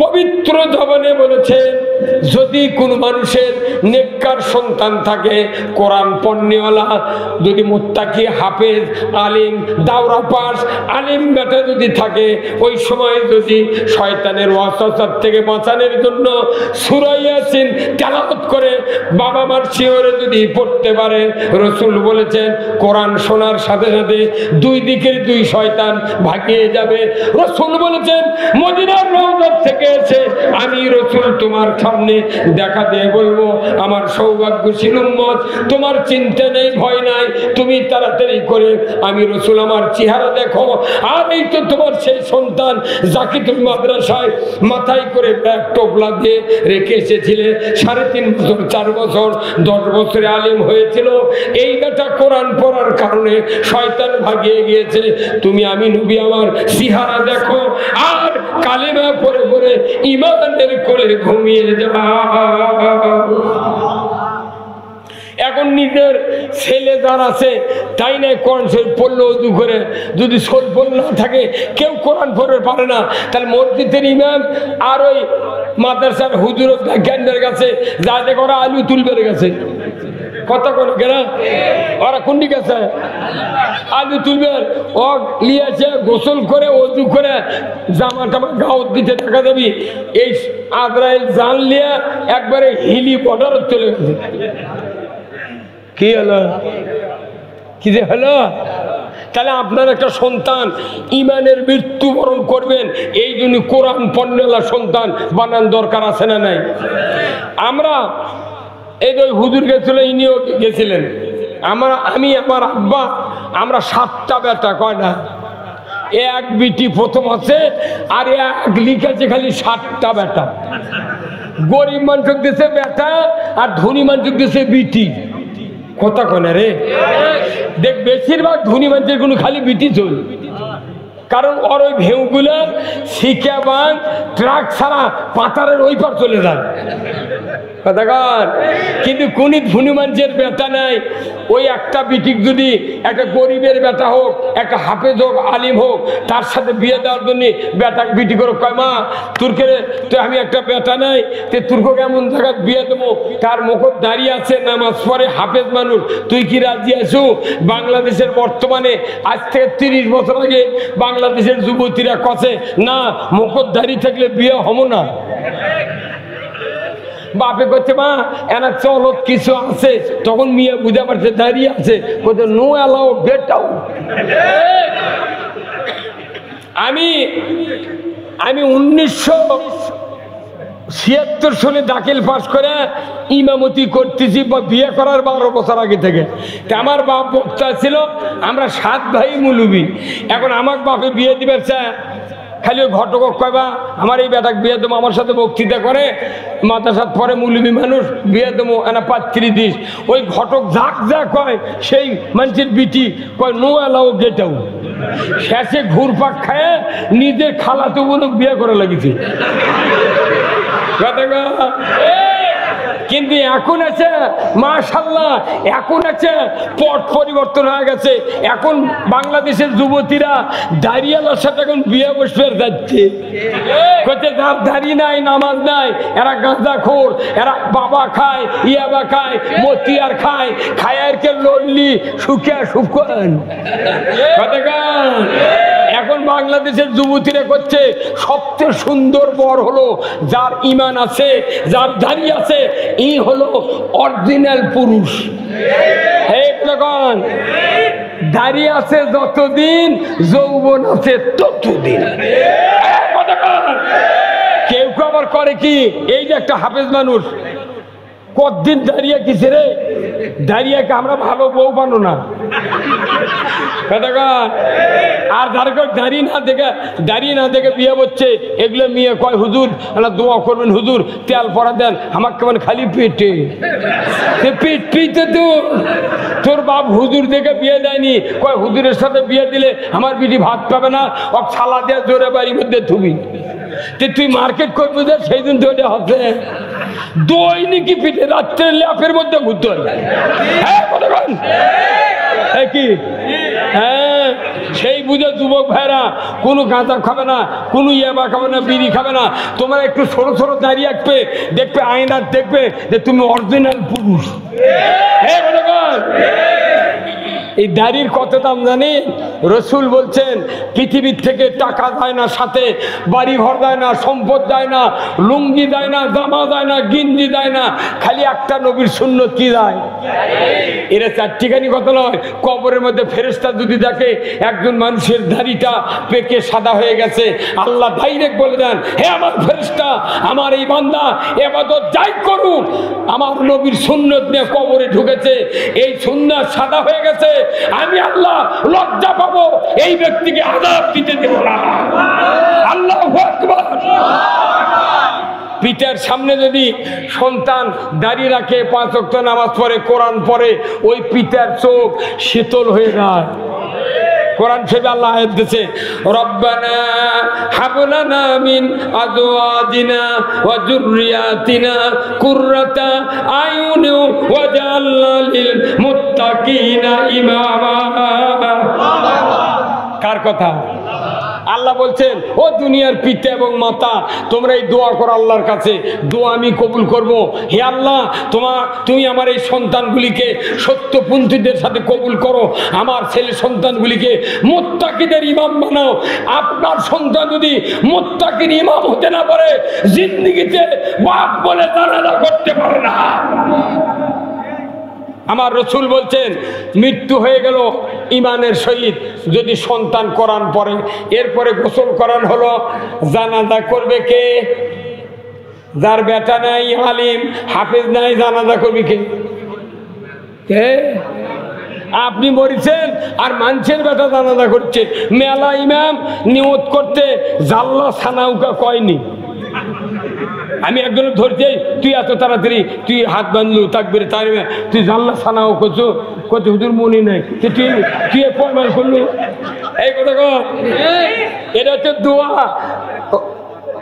পবিত্র জবানে বলেছেন যদি কোন মানুষের নেককার সন্তান থাকে, কোরআন পড়নেওয়ালা, যদি মুত্তাকি, হাফেজ, আলিম, দাওরা পাস, আলিম বেটা যদি থাকে, ওই সময় যদি শয়তানের ওয়াসওয়াসার থেকে বাঁচানোর জন্য সূরা ইয়াসিন তেলাওয়াত করে বাবা মার শিওরে যদি পড়তে পারে, রাসূল বলেছেন কোরআন শোনার সাথে সাথে 2 দিকের 2 শয়তান ভাগিয়ে যাবে। রাসূল বলেছেন মদিনার রওজা থেকে এসে আমি রাসূল তোমার সামনে দেখা দিয়ে বলবো আমার সৌভাগ্যশীল উম্মত, তোমার চিন্তা নেই, ভয় নাই, তুমি তাড়াতাড়ি করে আমি রাসূল আমার চেহারা দেখো। আর এই তো তোমার সেই সন্তান জাকিতুল মাদ্রাসায় মাথায় করে ব্যাগ টোপলা দিয়ে রেখে এসেছিলে, 3.5 বছর 4 বছর 10 বছরে আলিম হয়েছিল, এই বেটা কোরআন পড়ার কারণে শয়তান ভাগিয়ে গিয়েছে, তুমি আমি নবী আমার চেহারা দেখো আর কালেমা পড়ে পড়ে ইমানের কোলে ঘুমিয়ে যাও। এখন নিজের ছেলে যার আছে তাই নাই কোরআন শরীফ পড়লে উজু করে, যদি শরীফ না থাকে কেউ কোরআন পড়তে পারে না, তাহলে মসজিদের ইমাম আর ওই মাদ্রাসার হুজুর জ্ঞানের কাছে যাতে করা আলু তুলবে গেছে কথা কোনো কেনা, ওরা কোনটি গেছে আলু তুলবে, ও লিয়েছে গোসল করে উজু করে জামা টামা গাও দিতে টাকা দেবি, এই আজরাইল জান লিয়া একবারে হিলি বর্ডার চলে গেছে। কি হলো? কি যে হলো? তাহলে আপনার একটা সন্তান ইমানের মৃত্যুবরণ করবেন, এই জন্য কোরআন পড়নেওয়ালা সন্তান বানান দরকার আছে না নাই? আমরা এই যে হুজুর গেছিল, ইনিও গেছিলেন, আমি আমার আব্বা আমরা 7টা বেটা, কয় না? এক বিটি প্রথম আছে, আর এক লিখেছে খালি 7টা বেটা। গরিব মানুষ দেশে বেটা, আর ধনী মানুষ দেশে বিটি। কথা কয় না রে? দেখ, বেশিরভাগ ধনী মানুষের কোনো খালি বিটি চল, কারণ ওর ওই ভেউগুলো শিখা বান ট্রাক ছাড়া পাতারের ওই পার চলে যায়। কথা কন? কিন্তু কোন ধনী মানুষের বেটা নাই। ওই একটা বিটিক যদি একটা গরিবের বেটা হোক, একটা হাফেজ হোক, আলিম হোক, তার সাথে বিয়ে দেওয়ার জন্য বেটা বিটি করে কয়, মা তোরকে তো আমি একটা বেটা নাই, তে তোরকে কেমন জায়গায় বিয়ে দেবো? তার মুখত দাঁড়িয়ে আছে, নামাজ পড়ে, হাফেজ মানুষ, তুই কি রাজি আছো? বাংলাদেশের বর্তমানে আজ থেকে 30 বছর আগে বাংলাদেশের যুবতীরা কছে না, মুখত দাঁড়িয়ে থাকলে বিয়ে হবো না। বাপে করছে, মা এনা চলত কিছু আছে, তখন মেয়ে বুঝা পারছে দাঁড়িয়ে আছে, কোথাও নো অ্যালাউ গেট আউট। আমি 1976 সালে দাখিল পাস করে ইমামতি করতেছি, বা বিয়ে করার 12 বছর আগে থেকে। আমার বাপ বক্তা ছিল, আমরা 7 ভাই মুলুবি। এখন আমার বাপে বিয়ে দিবে খালি ওই ঘটক কয়বা আমার এই বেটাক বিয়ে দেবো, আমার সাথে বক্তৃতা করে, মাদ্রাসাত পরে মুলুবি মানুষ, বিয়ে দেবো এনা পাত্রী দিস। ওই ঘটক যাক যা কয় সেই মানুষের বিটি কয় নো অ্যালাউ গেট আউট। শেষে ঘুরপাক খায় নিজের খালাতো বোন বিয়ে করে লাগিয়েছে। কিন্তু এখন আছে মাশাআল্লাহ, এখন আছে পট পরিবর্তন হয়ে গেছে। এখন বাংলাদেশের যুবতীরা দাঁড়িয়ালার সাথে এখন বিয়ে বসবে যাচ্ছে। যার দাঁড়িয়ে নাই, নামাজ নাই, এরা গাঁজাখোর, এরা বাবা খায়, ইয়াবা খায়, মতিয়ার খায়, খায়ারকে লড়লি সুখে সুখান। এখন বাংলাদেশের যুবতীরা করছে সবচেয়ে সুন্দর বর হলো যার ঈমান আছে, যার দাঁড়িয়ে আছে, ই হলো অরিজিনাল পুরুষ। দাঁড়িয়ে আছে যতদিন, যৌবন আছে ততদিন। কেউ কেউ আবার করে কি, এই যে একটা হাফেজ মানুষ কতদিন দাঁড়িয়ে কিছে রে, দাঁড়িয়ে আমরা ভালো বউ পানো না। আর দাঁড়িয়ে না দেখে বিয়ে হচ্ছে, এগুলো মেয়ে কয় হুজুর দোয়া করবেন, হুজুর তেল পড়া দেন, আমার কেমন খালি পেটে পেট পিতে তো তোর বাপ হুজুর দেখে বিয়ে দেয়নি, কয় হুজুরের সাথে বিয়ে দিলে আমার বিটি ভাত পাবে না, ও ছালা দিয়ে জোরে বাড়ির মধ্যে থুবি। তুই মার্কেট করবি যে সেই দিন ধরে হবে দৈনিকই পিঠে রাত্রে ল্যাপের মধ্যে ঘুরতে হয়। কি হ্যাঁ, সেই বুঝে যুবক ভাইরা কোনো গাঁজা খাবে না, কোনো ইয়াবা খাবে না, বিড়ি খাবে না। তোমার একটু ছোট ছোট দাঁড়িয়ে রাখবে, দেখবে আয়নার, দেখবে যে তুমি অরিজিনাল পুরুষ। এই দাড়ির কত দাম জানি? রসুল বলছেন পৃথিবীর থেকে টাকা যায় না, সাথে বাড়ি ঘর দেয় না, সম্পদ দেয় না, লুঙ্গি দেয় না, জামা দেয় না, গিঞ্জি দেয় না, খালি একটা নবীর সুন্নত কি দেয়? এরা 4টিখানি কথা নয়। কবরের মধ্যে ফেরেশতা যদি দেখে একজন মানুষের দাড়িটা পেকে সাদা হয়ে গেছে, আল্লাহ ডাইরেক্ট বলে দেন, হে আমার ফেরেশতা, আমার এই বান্দা ইবাদত যাই করুক, আমার নবীর সুন্নত নিয়ে কবরে ঢুকেছে, এই সুন্নাত সাদা হয়ে গেছে, আমি আল্লাহ লজ্জা পাবো, এই ব্যক্তিকে আযাব দিতে দেব না। আল্লাহু আকবার। পিতার সামনে যদি সন্তান দাঁড়িয়ে রাখে, 5 ওয়াক্ত নামাজ পড়ে, কোরআন পড়ে, ওই পিতার চোখ শীতল হয়ে যায়। কোরআন শরীফে আল্লাহ আয়াত দিয়েছে, রব্বানা হাব লানা মিন আজওয়াজিনা ওয়া যুররিয়াতিনা কুররাতা আয়ুন ওয়াজআলনা লিল মুত্তাকিনা ইমামা। কার কথা? আল্লাহ বলছেন, ও দুনিয়ার পিতা এবং মাতা, তোমরা এই দোয়া করো আল্লাহর কাছে, দোয়া আমি কবুল করব। হে আল্লাহ, তুমি আমার এই সন্তানগুলিকে সত্যপন্থীদের সাথে কবুল করো, আমার ছেলে সন্তানগুলিকে মুত্তাকিদের ইমাম বানাও। আপনার সন্তান যদি মুত্তাকির ইমাম হতে না পারে, জিন্দেগিতে বাপ বলে জানাজা করতে পারে না। আমার রসুল বলছেন, মৃত্যু হয়ে গেল ইমানের সহিত যদি সন্তান কোরআন পড়ে, এরপরে গোসল করান হলো, জানাজা করবে কে? যার বেটা নাই, আলিম হাফেজ নাই, জানাজা করবে কে? আপনি মরিছেন আর মানুষের বেটা জানাজা করছে। মেলা ইমাম নিয়ত করতে জাল্লা সানাউকা কয়নি। আমি একজনের ধরতে, তুই এত তাড়াতাড়ি তুই হাত বাঁধলু তাকবীরে তাহরিমে, তুই জাল্লা সানাও করছো, কত হুজুর মনে নাই, তুই তুই প্রমাণ করলু। এই কথা কর, এটা হচ্ছে দোয়া।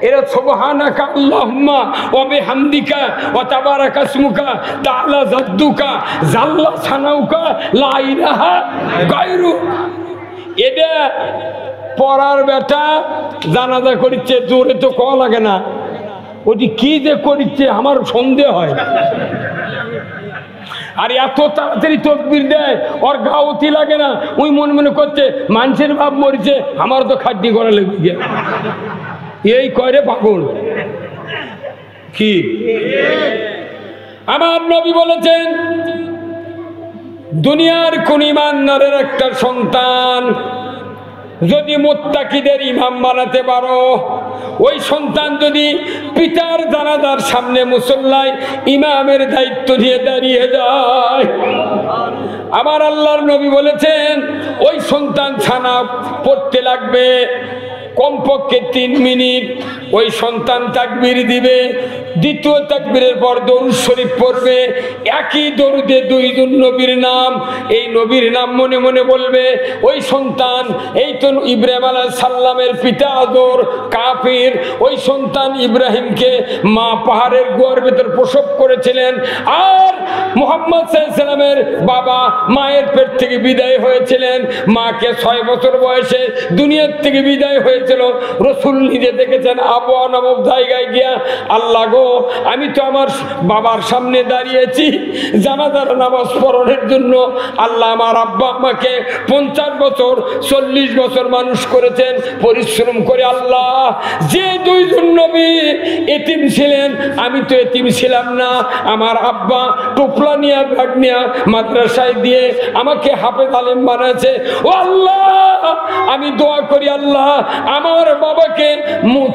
এরা সুবহানাকা আল্লাহুম্মা ওয়া বিহামদিকা ওয়া তাবারাকা ইসমুকা তাআলা জাদ্দুকা জাল্লা সানাউকা লা ইলাহা গায়রু। এটা পড়ার বেটা জানাজা করিচ্ছে, জোরে তো কওয়া লাগে না, ওটি কি যে করিচ্ছে আমার সন্দেহ হয়। আর এত তাড়াতাড়ি তকবীর দেয়, ওর গাওতি লাগে না, ওই মনে মনে করছে মানুষের বাপ মরিছে, আমার তো খাটনি করা লেগে গিয়ে এই করে পাগল। কি আমার নবী বলেছেন, দুনিয়ার কোন ইমানদারের একটা সন্তান যদি মুত্তাকিদের ইমাম বানাতে পারো, ওই সন্তান যদি পিতার জানাজার সামনে মুসল্লায় ইমামের দায়িত্ব নিয়ে দাঁড়িয়ে যায়, আমার আল্লাহর নবী বলেছেন ওই সন্তান ছানা পড়তে লাগবে কমপক্ষে 3 মিনিট। ওই সন্তান তাকবীর দিবে, দ্বিতীয় তাকবীরের পর দরুদ শরীফ পড়বে, একই দরুদে 2 জন নবীর নাম, এই নবীর নাম মনে মনে বলবে। ওই সন্তান, এই তো ইব্রাহিম আলাইহিস সালামের পিতা আদর কাফির, ওই সন্তান ইব্রাহিমকে মা পাহাড়ের গুহার ভেতর প্রসব করেছিলেন, আর মুহাম্মদ সাল্লাল্লাহু আলাইহি সাল্লামের বাবা মায়ের পেট থেকে বিদায় হয়েছিলেন, মাকে 6 বছর বয়সে দুনিয়ার থেকে বিদায় হয়েছিল। রাসূল নিজে দেখেছেন আবওয়া নামক জায়গায় গিয়া, আল্লাহ গো, আমি তো আমার বাবার সামনে দাঁড়িয়েছি জানাজার নামাজ পড়ানোর জন্য। আল্লাহ, আমার আব্বা আমাকে 50 বছর 40 বছর মানুষ করেছেন পরিশ্রম করে। আল্লাহ, যে 2 জন নবী এতিম ছিলেন, আমি তো এতিম ছিলাম না। আমার আব্বা টোপলা নিয়ে ব্যাগ নিয়ে মাদ্রাসায় দিয়ে আমাকে হাফেজ আলেম বানাচ্ছে। ও আল্লাহ, আমি দোয়া করি, আল্লাহ আমার বাবাকে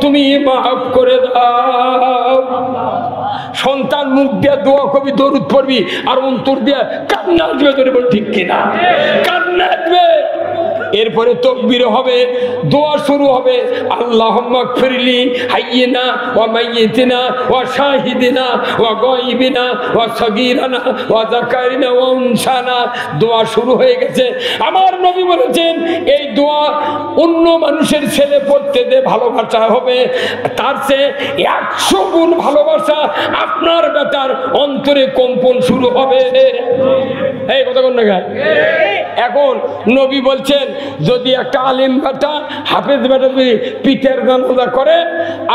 তুমি মাফ করে দাও। সন্তান মুখ দিয়ে দোয়া করবি, দরুদ পড়বি, আর অন্তর দিয়ে কান্না আসবে, তোর বল ঠিক কিনা? কান্না আসবে। এরপরে তাকবীর হবে, দোয়া শুরু হবে, আল্লাহুম্মা গফিরলি হাইয়িনা ওয়া মাইয়িতিনা ওয়া শাহিদিনা ওয়া গায়বিনা ওয়া সগীরানা ওয়া যাকারিনা ওয়া উনসানা। দোয়া শুরু হয়ে গেছে। আমার নবী বলেছেন এই দোয়া অন্য মানুষের ছেলে পড়তে দে ভালোবাসা হবে, তার চেয়ে 100 গুণ ভালোবাসা আপনার বেটার অন্তরে কম্পন শুরু হবে। এই কথা কোন না? এখন নবী বলছেন, যদি একটা আলিম বেটা হাফেজ বেটা যদি পিঠের জানাজা করে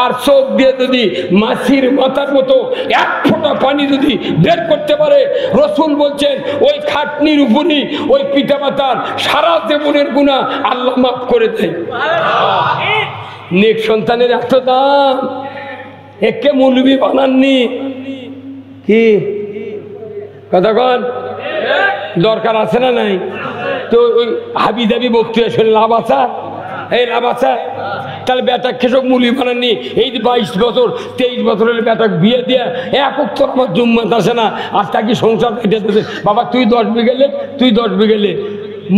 আর চোখ দিয়ে যদি মাছির মাথার মতো 1 ফোঁটা পানি যদি বের করতে পারে, রাসূল বলছেন ওই খাটনির উপরই ওই পিতা মাতার সারা জীবনের গুনাহ আল্লাহ মাফ করে দেয়। নেক সন্তানের এত দাম, একে মৌলবি বানাননি। কি কথা কন? দরকার আছে না নাই? তো ওই হাবি দাবি বক্তৃতা শুনে লাভ আছে? এই লাভ আছে? তাহলে বেটা কৃষক মূল্য বানাননি। এই 22 বছর 23 বছরের বেটা বিয়ে দিয়ে একক তো আমার জুম্মাত আসে না, আর তাকে সংসার কেটেছে। বাবা তুই 10 বিঘেলে, তুই 10 বিঘেলে,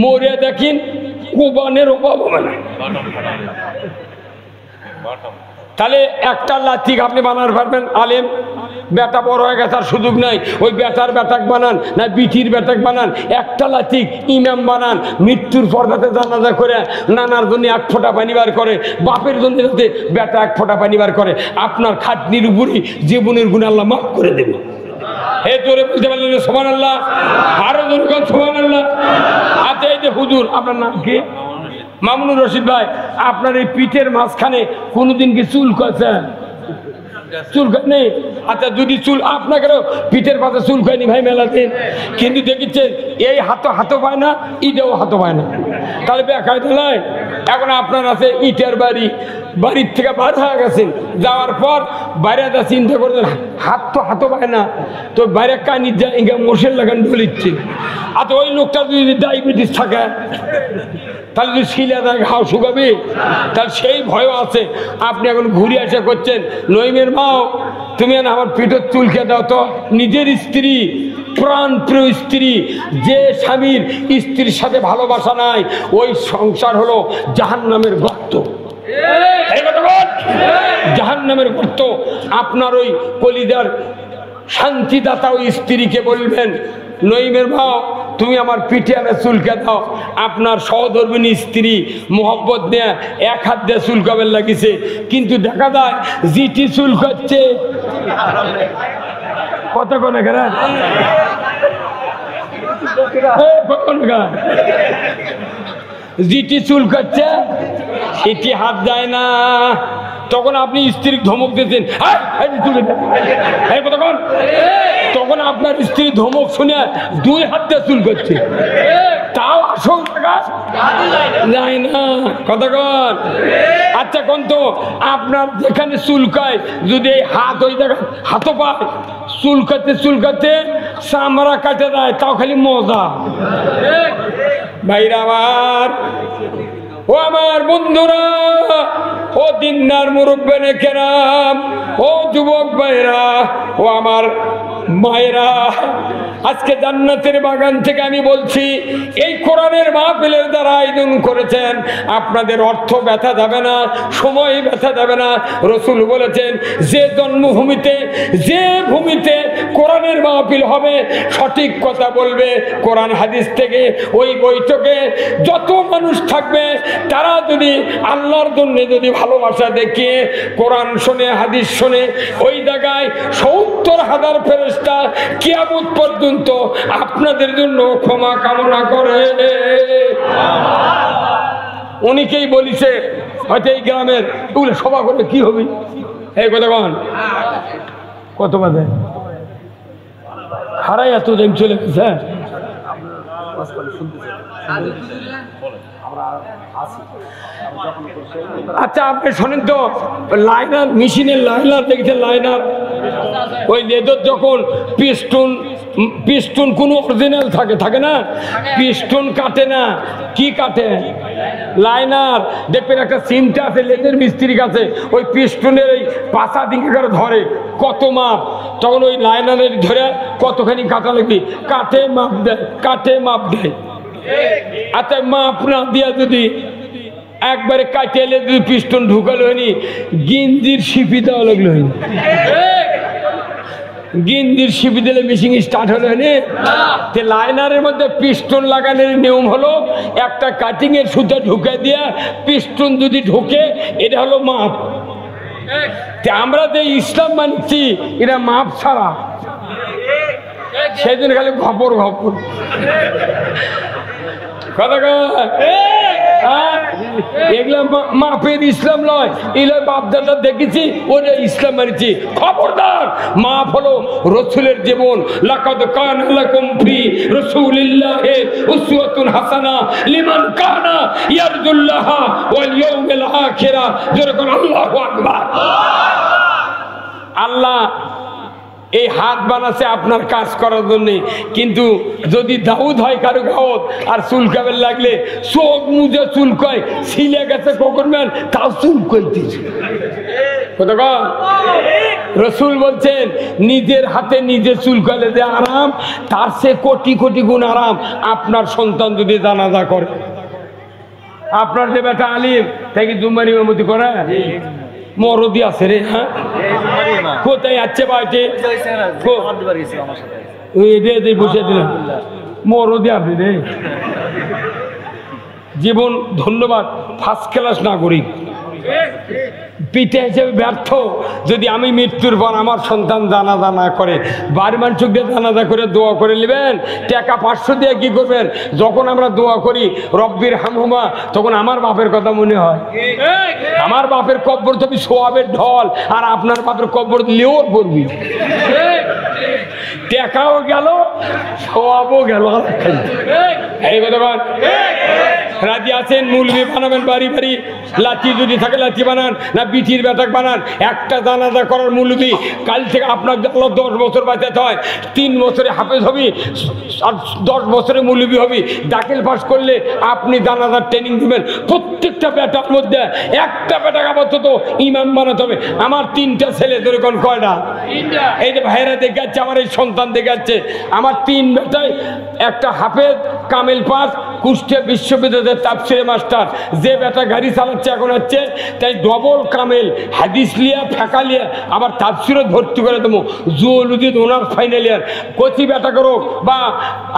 মরে দেখিন কোবানের অভাব হবে না। তাহলে একটা লাতিক আপনি বানাতে পারবেন আলেম, বেটা বড় হয়ে গেছে আর সুযোগ নাই, ওই বেটার বেটাক বানান না বিটির বেটাক বানান, একটা লাতিক ইমাম বানান, মৃত্যুর পর যাতে জানাজা করে নানার জন্য 1 ফোঁটা পানি বার করে, বাপের জন্য যাতে বেটা 1 ফোঁটা পানি বার করে, আপনার খাটনির উপরই জীবনের গুণ আল্লাহ মাফ করে দেবে। হে জোরে বলতে পারলেন সুবহানাল্লাহ? আরো জোরে বলুন সুবহানাল্লাহ। আচ্ছা, এই যে হুজুর, আপনার নাম কি? মামুনুর রশিদ ভাই, আপনার এই পিঠের মাঝখানে কোনোদিন কি চুল করেছেন? চুল নেই? আচ্ছা, যদি চুল আপনাকেও পিঠের পাশে চুল খায়নি ভাই মেলাতে, কিন্তু দেখেছেন এই হাতও পায় না, ইটেও হাতও পায় না, তাহলে বেকায় দিলাই। এখন আপনার আছে ইটের বাড়ি, বাড়ির থেকে বার হয়ে গেছেন, যাওয়ার পর বাইরে যা চিন্তা করছেন হাতও পায় না, তো বাইরে কানি মশের লাগান বলিচ্ছে। আচ্ছা, ওই লোকটা যদি ডায়াবেটিস থাকে, তাহলে যদি শিলা দেয় ঘাও শুকাবে, তাহলে সেই ভয়ও আছে। আপনি এখন ঘুরে আসা করছেন, নইমের মাও তুমি আমার পিঠের চুলকে দাও তো, নিজের স্ত্রী প্রাণ প্রিয় স্ত্রী, যে স্বামীর স্ত্রীর সাথে ভালোবাসা নাই ওই সংসার হলো জাহান্নামের গর্ত। জাহান্নামের গর্ত। আপনার ওই কলিজার শান্তিদাতা ওই স্ত্রীকে বলবেন, নইমের ভাও তুমি আমার পিঠে আনে চুলকে দাও। আপনার সহধর্মিনী স্ত্রী মোহব্বত নিয়ে এক হাত দিয়ে চুলকাবেন লাগিছে, কিন্তু দেখা যায় জিটি চুলকাচ্ছে কত কোন জিটি চুলকাচ্ছে, এটি হাত যায় না। তখন আপনি স্ত্রী ধমক দিতেন, তখন আপনার স্ত্রী ধমক শুনে দুই হাত দিয়ে চুল করছে, তাও আসল টাকা যায় না। কথা কন। আচ্ছা কোন তো আপনার যেখানে চুলকায় যদি এই হাত ওই জায়গা হাতও পায়, চুলকাতে চুলকাতে চামড়া কাটে দেয়, তাও খালি মজা। ভাইরা আমার, ও আমার বন্ধুরা, ও দিনদার মুরব্বিনে কেরাম, ও যুবক ভাইরা, ও আমার মায়েরা, আজকে জান্নাতের বাগান থেকে আমি বলছি, এই কোরআনের মাহফিলের দ্বারা আয়োজন করেছেন, আপনাদের অর্থ ব্যথা যাবে না, সময় ব্যথা যাবে না। রসুল বলেছেন, যে জন্মভূমিতে, যে ভূমিতে কোরআনের মাহফিল হবে, সঠিক কথা বলবে কোরআন হাদিস থেকে, ওই বৈঠকে যত মানুষ থাকবে তারা যদি আল্লাহর জন্য যদি ভালোবাসা দেখিয়ে কোরআন শুনে হাদিস শুনে, ওই জায়গায় ৭০,০০০ ফেরেশতা কিয়ামত পর্যন্ত আপনাদের জন্য ক্ষমা কামনা করে। অনেকেই বলিছে হয়তো এই গ্রামের এগুলো সভা করে কি হবে, এই কথা কন কত বাজে হারাই এত দিন চলে গেছে। আচ্ছা আপনি শোনেন তো, লাইনার মেশিনের লাইনার দেখছেন, লাইনার ওই লেদর যখন পিস্টন কোনো অরিজিনাল থাকে না, পিস্টন কাটে না, কি কাটে লাইনার। দেখবেন একটা চিমটা আছে লেদের মিস্ত্রির কাছে, ওই পিস্টনের এই পাশা দিকে করে ধরে কত মাপ, তখন ওই লাইনারের ধরে কতখানি কাটা লাগবে, কাটে মাপ দেয়, কাটে মাপ দেয়। আচ্ছা মাপ না দিয়া যদি একবারে কাটে এলে যদি পিস্টন ঢুকালো হয়নি, গিঞ্জির শিপি দেওয়া লাগলো হয়নি, গিঞ্জির শিপি দিলে মেশিন স্টার্ট হলো হয়নি। লাইনারের মধ্যে পিস্টন লাগানোর নিয়ম হলো, একটা কাটিং এর সুতা ঢুকে দিয়া পিস্টন যদি ঢুকে, এটা হলো মাপ। আমরা যে ইসলাম মানছি এটা মাপ ছাড়া, সেই জন্য খালি ঘপর ঘপর কথা এগুলা মাপের ইসলাম নয়, এগুলো বাপদাদা দেখেছি ওরা ইসলাম মানছি। খবরদার, মাপ হলো রসুলের জীবন। লাকাদ কানা লাকুম ফি রাসূলিল্লাহি উসওয়াতুন হাসানা লিমান কানা ইয়ারজুল্লাহ ওয়াল ইয়াউমিল আখিরা। যেরকম আল্লাহু আকবার। আল্লাহ এই হাত বানাচ্ছে আপনার কাজ করার জন্য, কিন্তু যদি দাউদ হয় কারো গাওত আর চুলকাবেন লাগলে চোখ মুজে চুলকায়, ছিলে গেছে কখন তাও চুলকাইতেছে। রসুল বলছেন, নিজের হাতে নিজে চুলকালে যে আরাম, তার সে কোটি কোটি গুণ আরাম আপনার সন্তান যদি জানাজা করে। আপনার যে বেটা আলিম তাকে জুম্মার ইমামতি করে, মরদি আছে রে, হ্যাঁ কোথায় যাচ্ছে বাড়িতে বসে দিলাম মরদি আপনি রে। জীবন ধন্যবাদ, ফার্স্ট ক্লাস নাগরিক, পিতা হিসেবে ব্যর্থ। যদি আমি মৃত্যুর পর আমার সন্তান জানাজা না করে, বাড়ির মানুষ দিয়ে জানাজা করে দোয়া করে নেবেন, টাকা 500 দিয়ে কি করবেন? যখন আমরা দোয়া করি রব্বির হামহুমা, তখন আমার বাপের কথা মনে হয়। আমার বাপের কব্বর তুমি সোয়াবের ঢল, আর আপনার বাপের কব্বর লেওর পড়বি, টাকাও গেল সোয়াবও গেল। এই কথা রাজি আছেন মৌলবি বানাবেন বাড়ি বাড়ি, লাঠি যদি থাকে লাঠি বানান, না বিটির ব্যাটাক বানান। একটা জানাজা করার মৌলবি কাল থেকে আপনার 10 বছর বাঁচাতে হয়, 3 বছরে হাফেজ হবি আর 10 বছরে মৌলবি হবি। দাখিল পাস করলে আপনি জানাজার ট্রেনিং দিবেন। প্রত্যেকটা ব্যাটার মধ্যে একটা ব্যাটাক আপাতত ইমাম বানাতে হবে। আমার 3টা ছেলে, ধরে কোন কয়টা? এই যে ভাইরা দেখে যাচ্ছে, আমার এই সন্তান দেখে যাচ্ছে, আমার 3 বেটায় একটা হাফেজ কামেল পাস কুষ্টিয়া বিশ্ববিদ্যালয়ের তাফসীরের মাস্টার। যে বেটা গাড়ি চালাচ্ছে এখন হচ্ছে তাই ডবল কামেল, হাদিস লিয়া ফেঁকা লিয়া আবার তাফসীরে ভর্তি করে দেবো। Zoology honours final year. কচি বেটা করো বা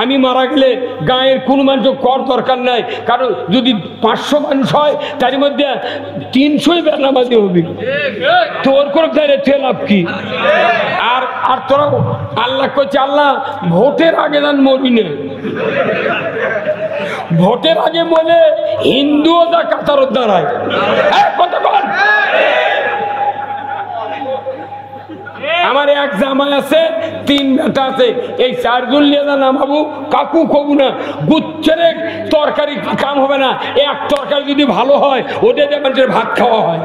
আমি মারা গেলে গাঁয়ের কোনো মানুষ কর দরকার নাই, কারণ যদি 500 মানুষ হয় তার মধ্যে 300ই বেনামাজি হবে, তোর করে তুই লাভ কি? আর আর তোরা আল্লাহ করছে, আল্লাহ ভোটের আগে যান মরি না, ভোটের আগে বলে হিন্দুও যা কাতারত দাঁড়ায়। আমার এক জামাই আছে, 3 বেটা আছে, এই 4 জন নিয়ে যা নামাবো কাকু কবু না, গুচ্ছের তরকারি কাম হবে না। এক তরকারি যদি ভালো হয় ওটা দিয়ে মানুষের ভাত খাওয়া হয়।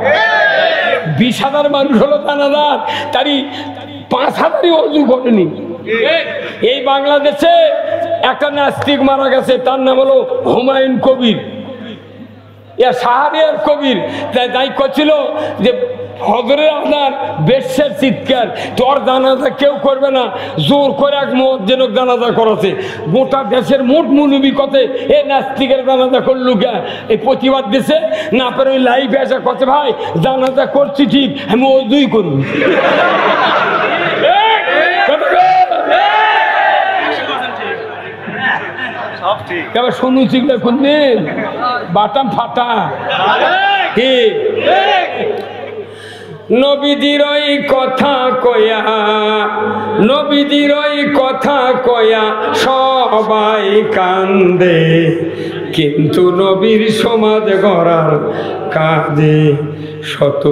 20,000 মানুষ হলো জানাজার, তারই 5,000ই অজু করেনি। এই বাংলাদেশে একটা নাস্তিক মারা গেছে, তার নাম হলো হুমায়ুন কবির, শাহরিয়ার কবির। তাই করছিল যে হজরের আজান বেশের চিৎকার, তোর জানাজা কেউ করবে না, জোর করে এক মুয়াজ্জিনক জানাজা করেছে। গোটা দেশের মোট মুলবি কতে এ নাস্তিকের জানাজা করলু কে, এই প্রতিবাদ দিছে না পেরে ওই লাইভ এসে কতে ভাই জানাজা করছি ঠিক, আমি ওজুই করব। শুনুছি কোনদিন বাটাম ফাটা কি নবীজির ওই কথা কয়া, নবীজির ওই কথা কয়া সবাই কান্দে, কিন্তু নবীর সমাজ গড়ার কাজে শত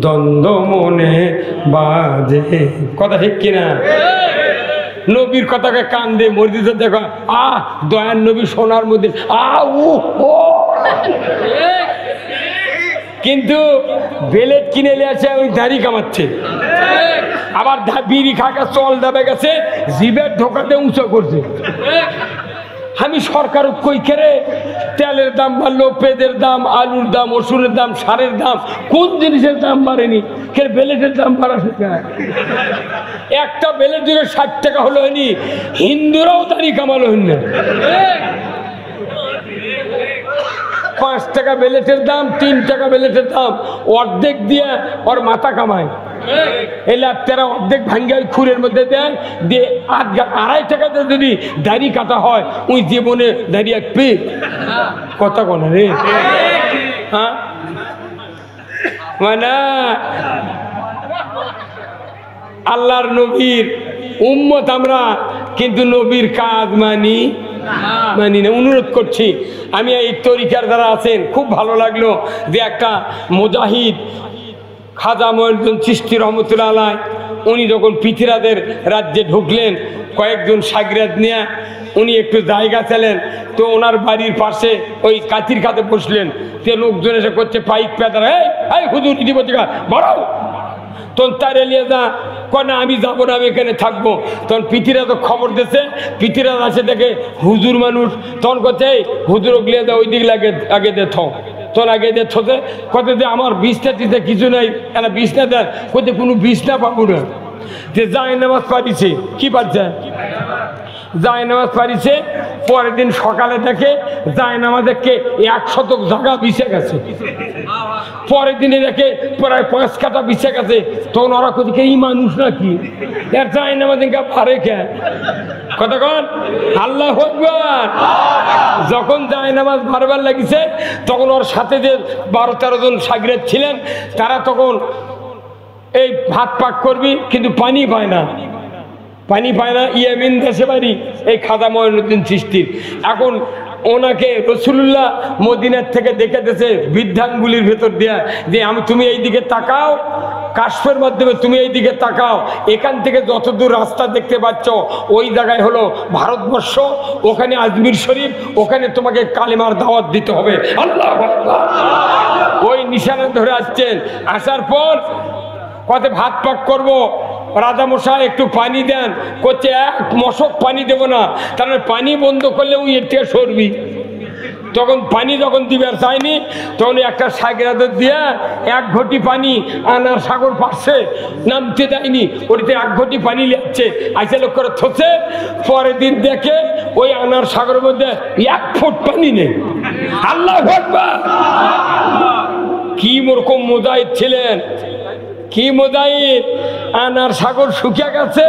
দ্বন্দ্ব মনে বাজে। কথা ঠিক কিনা? নবীর কথাকে কান্দে মসজিদে দেখো, দয়ার নবী সোনার মধ্যে কিন্তু বেলেট কিনে নিয়ে আসে ওই দাড়ি কামাচ্ছে, আবার বিড়ি খাকা চল দাবে গেছে, জিভের ঢোকাতে উঁচু করছে। আমি সরকার কই কেরে তেলের দাম বাড়লো, পেঁয়াজের দাম, আলুর দাম, ওষুধের দাম, সারের দাম, কোন জিনিসের দাম বাড়েনি, কে বেলেটের দাম বাড়াছে? একটা বেলেট যদি 60 টাকা হলো হয়নি, হিন্দুরাও দাড়ি কামালো হইনি। 5 টাকা বেলেটের দাম, 3 টাকা বেলেটের দাম, অর্ধেক দিয়ে ওর মাথা কামায়। এই লাভটারা অর্ধেক ভাঙ্গে ওই খুরের মধ্যে দেন দিয়ে 2.5 টাকাতে যদি দাড়ি কাটা হয়, ওই জীবনে দাড়ি এক পে কথা কোনা রে। হ্যাঁ মানে আল্লাহর নবীর উম্মত আমরা, কিন্তু নবীর কাজ মানি না। অনুরোধ করছি, আমি এই তরিকার যারা আছেন খুব ভালো লাগলো যে একটা মুজাহিদ খাজা মঈনুদ্দিন চিশতি রহমতুল্লাহ আলাইহ, উনি যখন পৃথিবীর রাজ্যে ঢুকলেন কয়েকজন সাগরেদ নিয়ে, উনি একটু জায়গা ছিলেন, তো ওনার বাড়ির পাশে ওই কাতির খাতে বসলেন। তে লোকজন এসে করছে পাইক পেদারা, এই হুজুর ইদিবতিকা বড়াও, তখন তার এলিয়ে যা কয় না আমি যাবো না, আমি এখানে থাকবো। তখন পিতিরা তো খবর দিচ্ছে, পিতিরা আসে দেখে হুজুর মানুষ, তখন করছে এই হুজুর গলিয়ে দেয় ওই দিক লাগে আগে দে থ, তোর আগে দে থতে কত যে আমার বিছনা টিতে কিছু নাই, এরা বিছনা দেয় কোথায় কোনো বিছনা পাবো না। যে যায় নামাজ পারিছে, কি পারছে যায় নামাজ পারিছে, পরের দিন সকালে দেখে যায় নামাজকে 1 শতক জায়গা বিছে গেছে, পরের দিনে দেখে প্রায় 5 কাঠা বিছে গেছে। তখন ওরা কোথায় এই মানুষ নাকি এর যায় নামাজ পারে কে? কতক্ষণ আল্লাহু আকবার। যখন যায় নামাজ বারবার লাগিছে, তখন ওর সাথে যে 12-13 জন সাগরেদ ছিলেন, তারা তখন এই ভাত পাক করবি কিন্তু পানি পায় না, পানি পায় না। ইয়ামিন দেশে বাড়ি এই খাজা মঈনুদ্দিন চিশতির। এখন ওনাকে রাসূলুল্লাহ মদিনার থেকে দেখে দিয়েছে বৃদ্ধাঙ্গুলির ভেতর দেয়া যে তুমি এই দিকে তাকাও, কাশফের মাধ্যমে তুমি এই দিকে তাকাও, এখান থেকে যতদূর রাস্তা দেখতে পাচ্ছ ওই জায়গায় হলো ভারতবর্ষ, ওখানে আজমির শরীফ, ওখানে তোমাকে কালিমার দাওয়াত দিতে হবে। আল্লাহু আকবার। ওই নিশানা ধরে আসছেন, আসার পর কতে ভাত পাক করবো, রাজামশাই একটু পানি দেন, করছে এক মশক পানি দেব না, তাহলে পানি বন্ধ করলে ওই এর থেকে সরবি। তখন পানি যখন দিবে চাইনি, তখন একটা সাগরাদের দিয়ে এক ঘটি পানি আনার সাগর পাশে নামতে দেয়নি, ওটিতে এক ঘটি পানি লাগছে, আইসে লোক করে থসে, পরের দিন দেখে ওই আনার সাগরের মধ্যে 1 ফুট পানি নেই। আল্লাহু আকবার। কি রকম মুজাহিদ ছিলেন, কি মুজাহিদ! আনার সাগর শুকিয়ে গেছে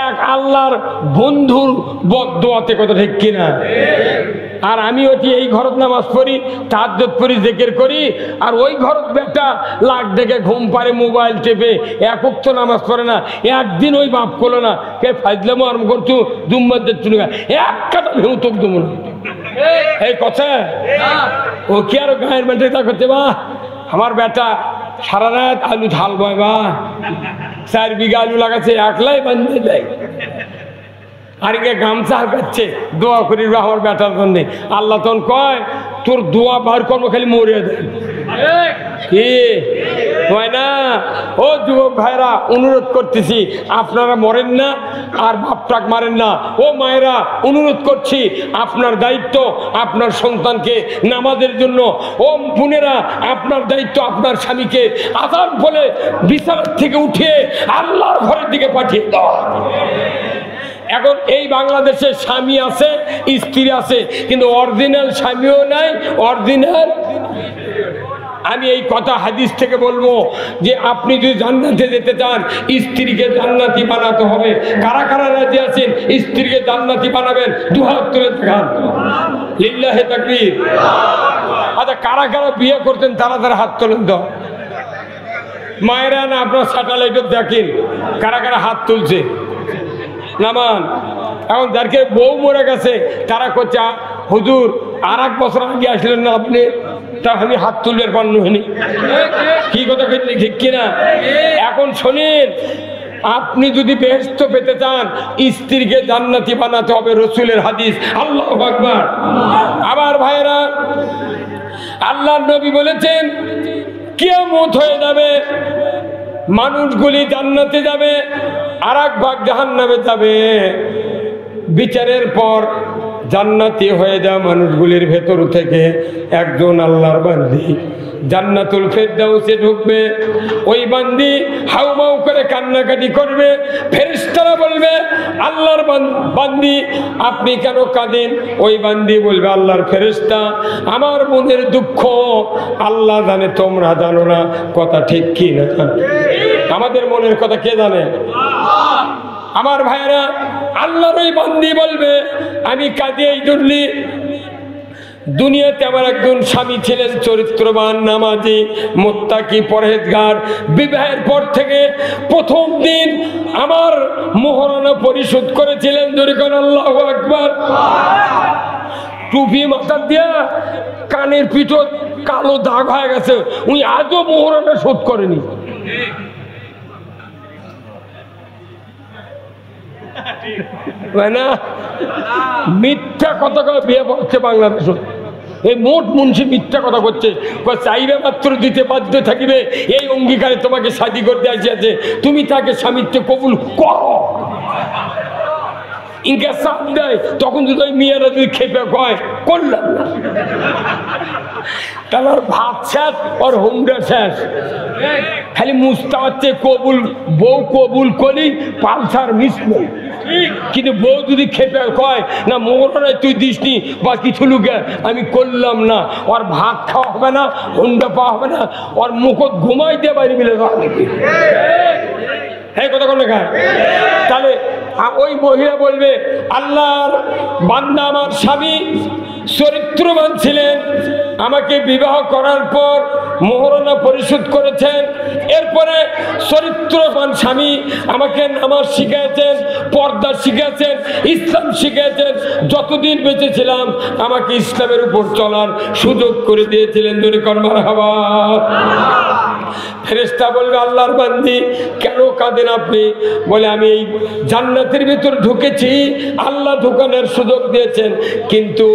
এক আল্লাহর বন্ধুর বদদোয়াতে, কথা ঠিক কিনা? আর আমি ওটি এই ঘরত নামাজ পড়ি, তাহাজ্জুদ পড়ি, জিকির করি, আর ওই ঘরত বেটা লাখ দেখে ঘুম পারে, মোবাইল টেপে, এক ওয়াক্ত নামাজ পড়ে না। একদিন ওই বাপ করলো না, কে ফাজলামো আরম্ভ করছু, জুম্মার দিচ্ছু না, এক কাটা ভেউ তোক দেবো না। এই কথা ও কি আরো গায়ের বেটে তা করতে, বা আমার বেটা সারা রাত আলু ঝাল বয়, বা 4 বিঘা আলু লাগাচ্ছে, একলাই বান্ধে দেয়, আর কে গামছা হাঁকাচ্ছে, দোয়া করি আমার বেটার জন্য। আল্লাহ তখন কয়, তোর দোয়া বার করবো, খালি মরে দেয়। কি হয় না? ও যুবক ভাইরা, অনুরোধ করতেছি, আপনারা মরেন না আর বাপটাক মারেন না। ও মায়েরা, অনুরোধ করছি, আপনার দায়িত্ব আপনার সন্তানকে নামাজের জন্য, ও বোনেরা আপনার দায়িত্ব আপনার স্বামীকে আযান বলে বিছানা থেকে উঠিয়ে আল্লাহর ঘরের দিকে পাঠিয়ে দাও। এখন এই বাংলাদেশে স্বামী আছে, স্ত্রী আছে, কিন্তু অরিজিনাল স্বামীও নাই, অরিজিনাল। আমি এই কথা হাদিস থেকে বলবো যে আপনি যদি জান্নাতে যেতে চান, স্ত্রীকে জান্নাতি বানাতে হবে। কারা কারা রাজি আছেন স্ত্রীকে জান্নাতি বানাবেন? 2 হাত তুলে দেখান, লিল্লাহি তাকবীর। আচ্ছা, কারা কারা বিয়ে করতেন তারা তারা হাত তোলেন তো। মায়েরা না, আপনার স্যাটেলাইটে দেখেন কারা কারা হাত তুলছে, নামান। এখন যারকে বউ মরে গেছে তারা করছে, হুজুর আর 1 বছর আগে আসলেন না আপনি, তা আমি হাত তুলবার পারল হয়নি। কি কথা কইলি, ঠিক কিনা? এখন শোনেন, আপনি যদি বেহেশত পেতে চান, স্ত্রীকে জান্নাতি বানাতে হবে, রসুলের হাদিস। আল্লাহু আকবার। আবার ভাইরা, আল্লাহর নবী বলেছেন কিয়ামত হয়ে যাবে, মানুষগুলি জান্নাতে যাবে, আর 1 ভাগ জাহান্নামে যাবে। বিচারের পর জান্নাতি হয়ে যাওয়া মানুষগুলির ভেতর থেকে একজন আল্লাহর বান্দি জান্নাতুল ফেরদাউসে ঢুকবে। ওই বান্দি হাউমাউ করে কান্নাকাটি করবে, ফেরেশতারা বলবে, আল্লাহর বান্দি আপনি কেন কাঁদেন? ওই বান্দি বলবে, আল্লাহর ফেরেশতা, আমার মনের দুঃখ আল্লাহ জানে, তোমরা জানো না। কথা ঠিক কি না? আমাদের মনের কথা কে জানে? আমার ভাইরা, আল্লাহর ওই বান্দি বলবে, আমি কাঁদি এই জন্য, দুনিয়াতে আমার একজন স্বামী ছিলেন চরিত্রবান, নামাজি, মুত্তাকি, পরহেজগার। বিবাহের পর থেকে প্রথম দিন আমার মোহরানা পরিশোধ করেছিলেন। জোরে করে আল্লাহু আকবার। টুপি মাথা দিয়া কানের পিঠত কালো দাগ হয়ে গেছে, উনি আজও মোহরানা শোধ করেনি। না, মিথ্যা কথা করে বিয়ে করছে বাংলাদেশ। এই মোট মুন্সি মিথ্যা কথা করছে, চাইবে মাত্র দিতে বাধ্য থাকিবে, এই অঙ্গীকারে তোমাকে শাদী করতে আসিয়াছে, তুমি তাকে স্বামীত্ব কবুল করো। ইনকে চাপ দেয়, তখন যদি ওই মেয়েরা যদি খেপে কয় করলাম না, তাহলে ভাত শেষ, ওর হুমড়া শেষ। খালি মুস্তা হচ্ছে কবুল, বউ কবুল করি, পালসার মিশ্র। কিন্তু বউ যদি খেপে কয় না, মোহরানায় তুই দিসনি বা কিছু লুকে, আমি করলাম না, ওর ভাত খাওয়া হবে না, হুন্ডা পাওয়া হবে না, ওর মুখত ঘুমাই দিয়ে বাইরে মিলে যাওয়া। হ্যাঁ, কথা বলে খায়। তাহলে ওই মহিলা বলবে, আল্লাহর বান্দা আমার স্বামী চরিত্রবান ছিলেন, আমাকে বিবাহ করার পর মোহরানা পরিশোধ করেছেন, এরপরে চরিত্রবান স্বামী আমাকে নামাজ শিখিয়েছেন, পর্দা শিখিয়েছেন, ইসলাম শিখিয়েছেন, যতদিন বেঁচে ছিলাম আমাকে ইসলামের উপর চলার সুযোগ করে দিয়েছিলেন। জোরে কর মারহাবা। ফেরেশতা বলবে আল্লাহর বান্দি কেন কাঁদেন আপনি? বলে আমি এই জান্নাতের ভিতর ঢুকেছি, আল্লাহ ঢুকানোর সুযোগ দিয়েছেন, কিন্তু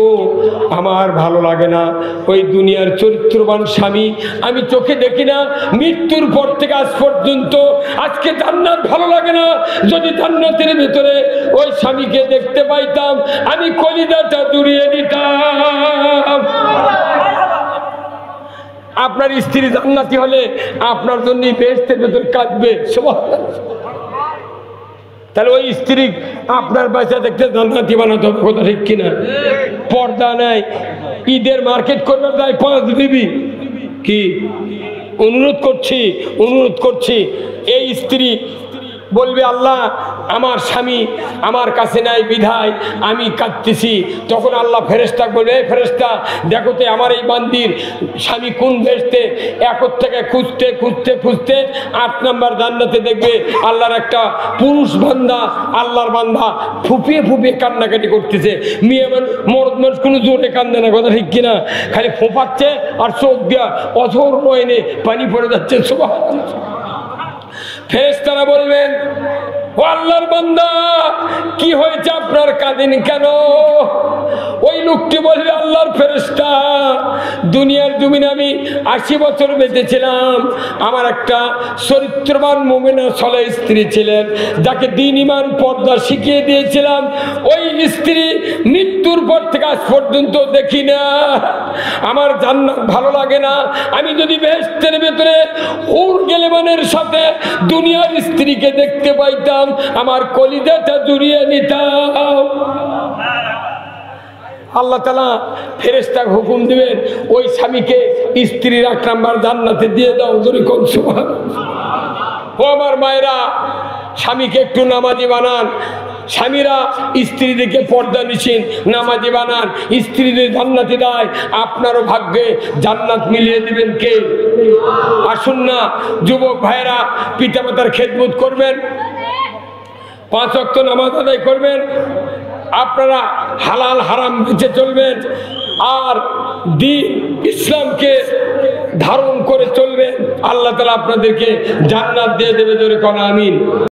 আমার ভালো লাগে না। ওই দুনিয়ার চরিত্রবান স্বামী আমি চোখে দেখি না, মৃত্যুর পর থেকে আজ পর্যন্ত আজকে জান্নাত ভালো লাগে না। যদি জান্নাতের ভিতরে ওই স্বামীকে দেখতে পাইতাম আমি কলিজাটা জুড়িয়ে দিতাম। আপনার স্ত্রী জান্নাতি হলে আপনার জন্য বেহেশতের ভেতর কাঁদবে। তাহলে ওই স্ত্রী আপনার বাচ্চা দেখতে জান্নাতি বানাতে হবে, কথা ঠিক কিনা? পর্দা নাই, ঈদের মার্কেট করবার যায় 5 বিবি কি অনুরোধ করছি এই স্ত্রী বলবে আল্লাহ আমার স্বামী আমার কাছে নাই বিধায় আমি কাঁদতেছি। তখন আল্লাহ ফেরেশতা বলবে ফেরেশতা দেখো তো আমার এই বান্দির স্বামী কোন বেহেশতে। একর থেকে খুঁজতে 8 নম্বর জান্নাতে দেখবে আল্লাহর একটা পুরুষ বান্দা, আল্লাহর বান্দা ফুপিয়ে কান্নাকাটি করতেছে। মেয়ে মরদ মানুষ কোনো জোরে কান্দে না, কথা ঠিক কিনা? খালি ফোঁপাচ্ছে আর চোখ দিয়া অঝোর নয়নে পানি পড়ে যাচ্ছে। সুবহানাল্লাহ। ফেরেশতারা বলবেন ও আল্লাহর বান্দা কি হয়েছে আপনার, কাঁদেন কেন? ওই লোকটি বলবে আল্লাহর ফেরেশতা দুনিয়ার জমিনে আমি 80 বছর বেঁচেছিলাম, আমার একটা চরিত্রবান মুমিনা সালেহ স্ত্রী ছিলেন যাকে দ্বীন ঈমান পর্দা শিখিয়ে দিয়েছিলাম। ওই স্ত্রী মৃত্যুর পর থেকে আজ পর্যন্ত দেখি না, আমার জান্নাত ভালো লাগে না। আমি যদি বেহেশতের ভেতরে হুর গেলেমানের সাথে দুনিয়ার স্ত্রীকে দেখতে পাইতাম আমার কলিজাটা জুড়িয়ে নিতাম। আল্লাহ তাআলা ফেরেশতাকে হুকুম দিবেন ওই স্বামীকে স্ত্রীর 1 নাম্বার জান্নাতে দিয়ে দাও। জোরে কোন সুবহানাল্লাহ। ও আমার মায়েরা, স্বামীকে একটু নামাজি বানান। স্বামীরা স্ত্রীদেরকে পর্দা নিছেন নামাজি বানান, স্ত্রীদের জান্নাতে দেয়। আপনারও ভাগ্যে জান্নাত মিলিয়ে দিবেন কে? আসুন না যুবক ভাইরা, পিতামাতার খেদমত করবেন, 5 ওয়াক্ত নামাজ আদায় করবেন, আপনারা হালাল হারাম বেঁচে চলবেন, আর দ্বীন ইসলামকে ধারণ করে চলবেন। আল্লাহ তাআলা আপনাদেরকে জান্নাত দিয়ে দেবে। জোরে কোন আমিন।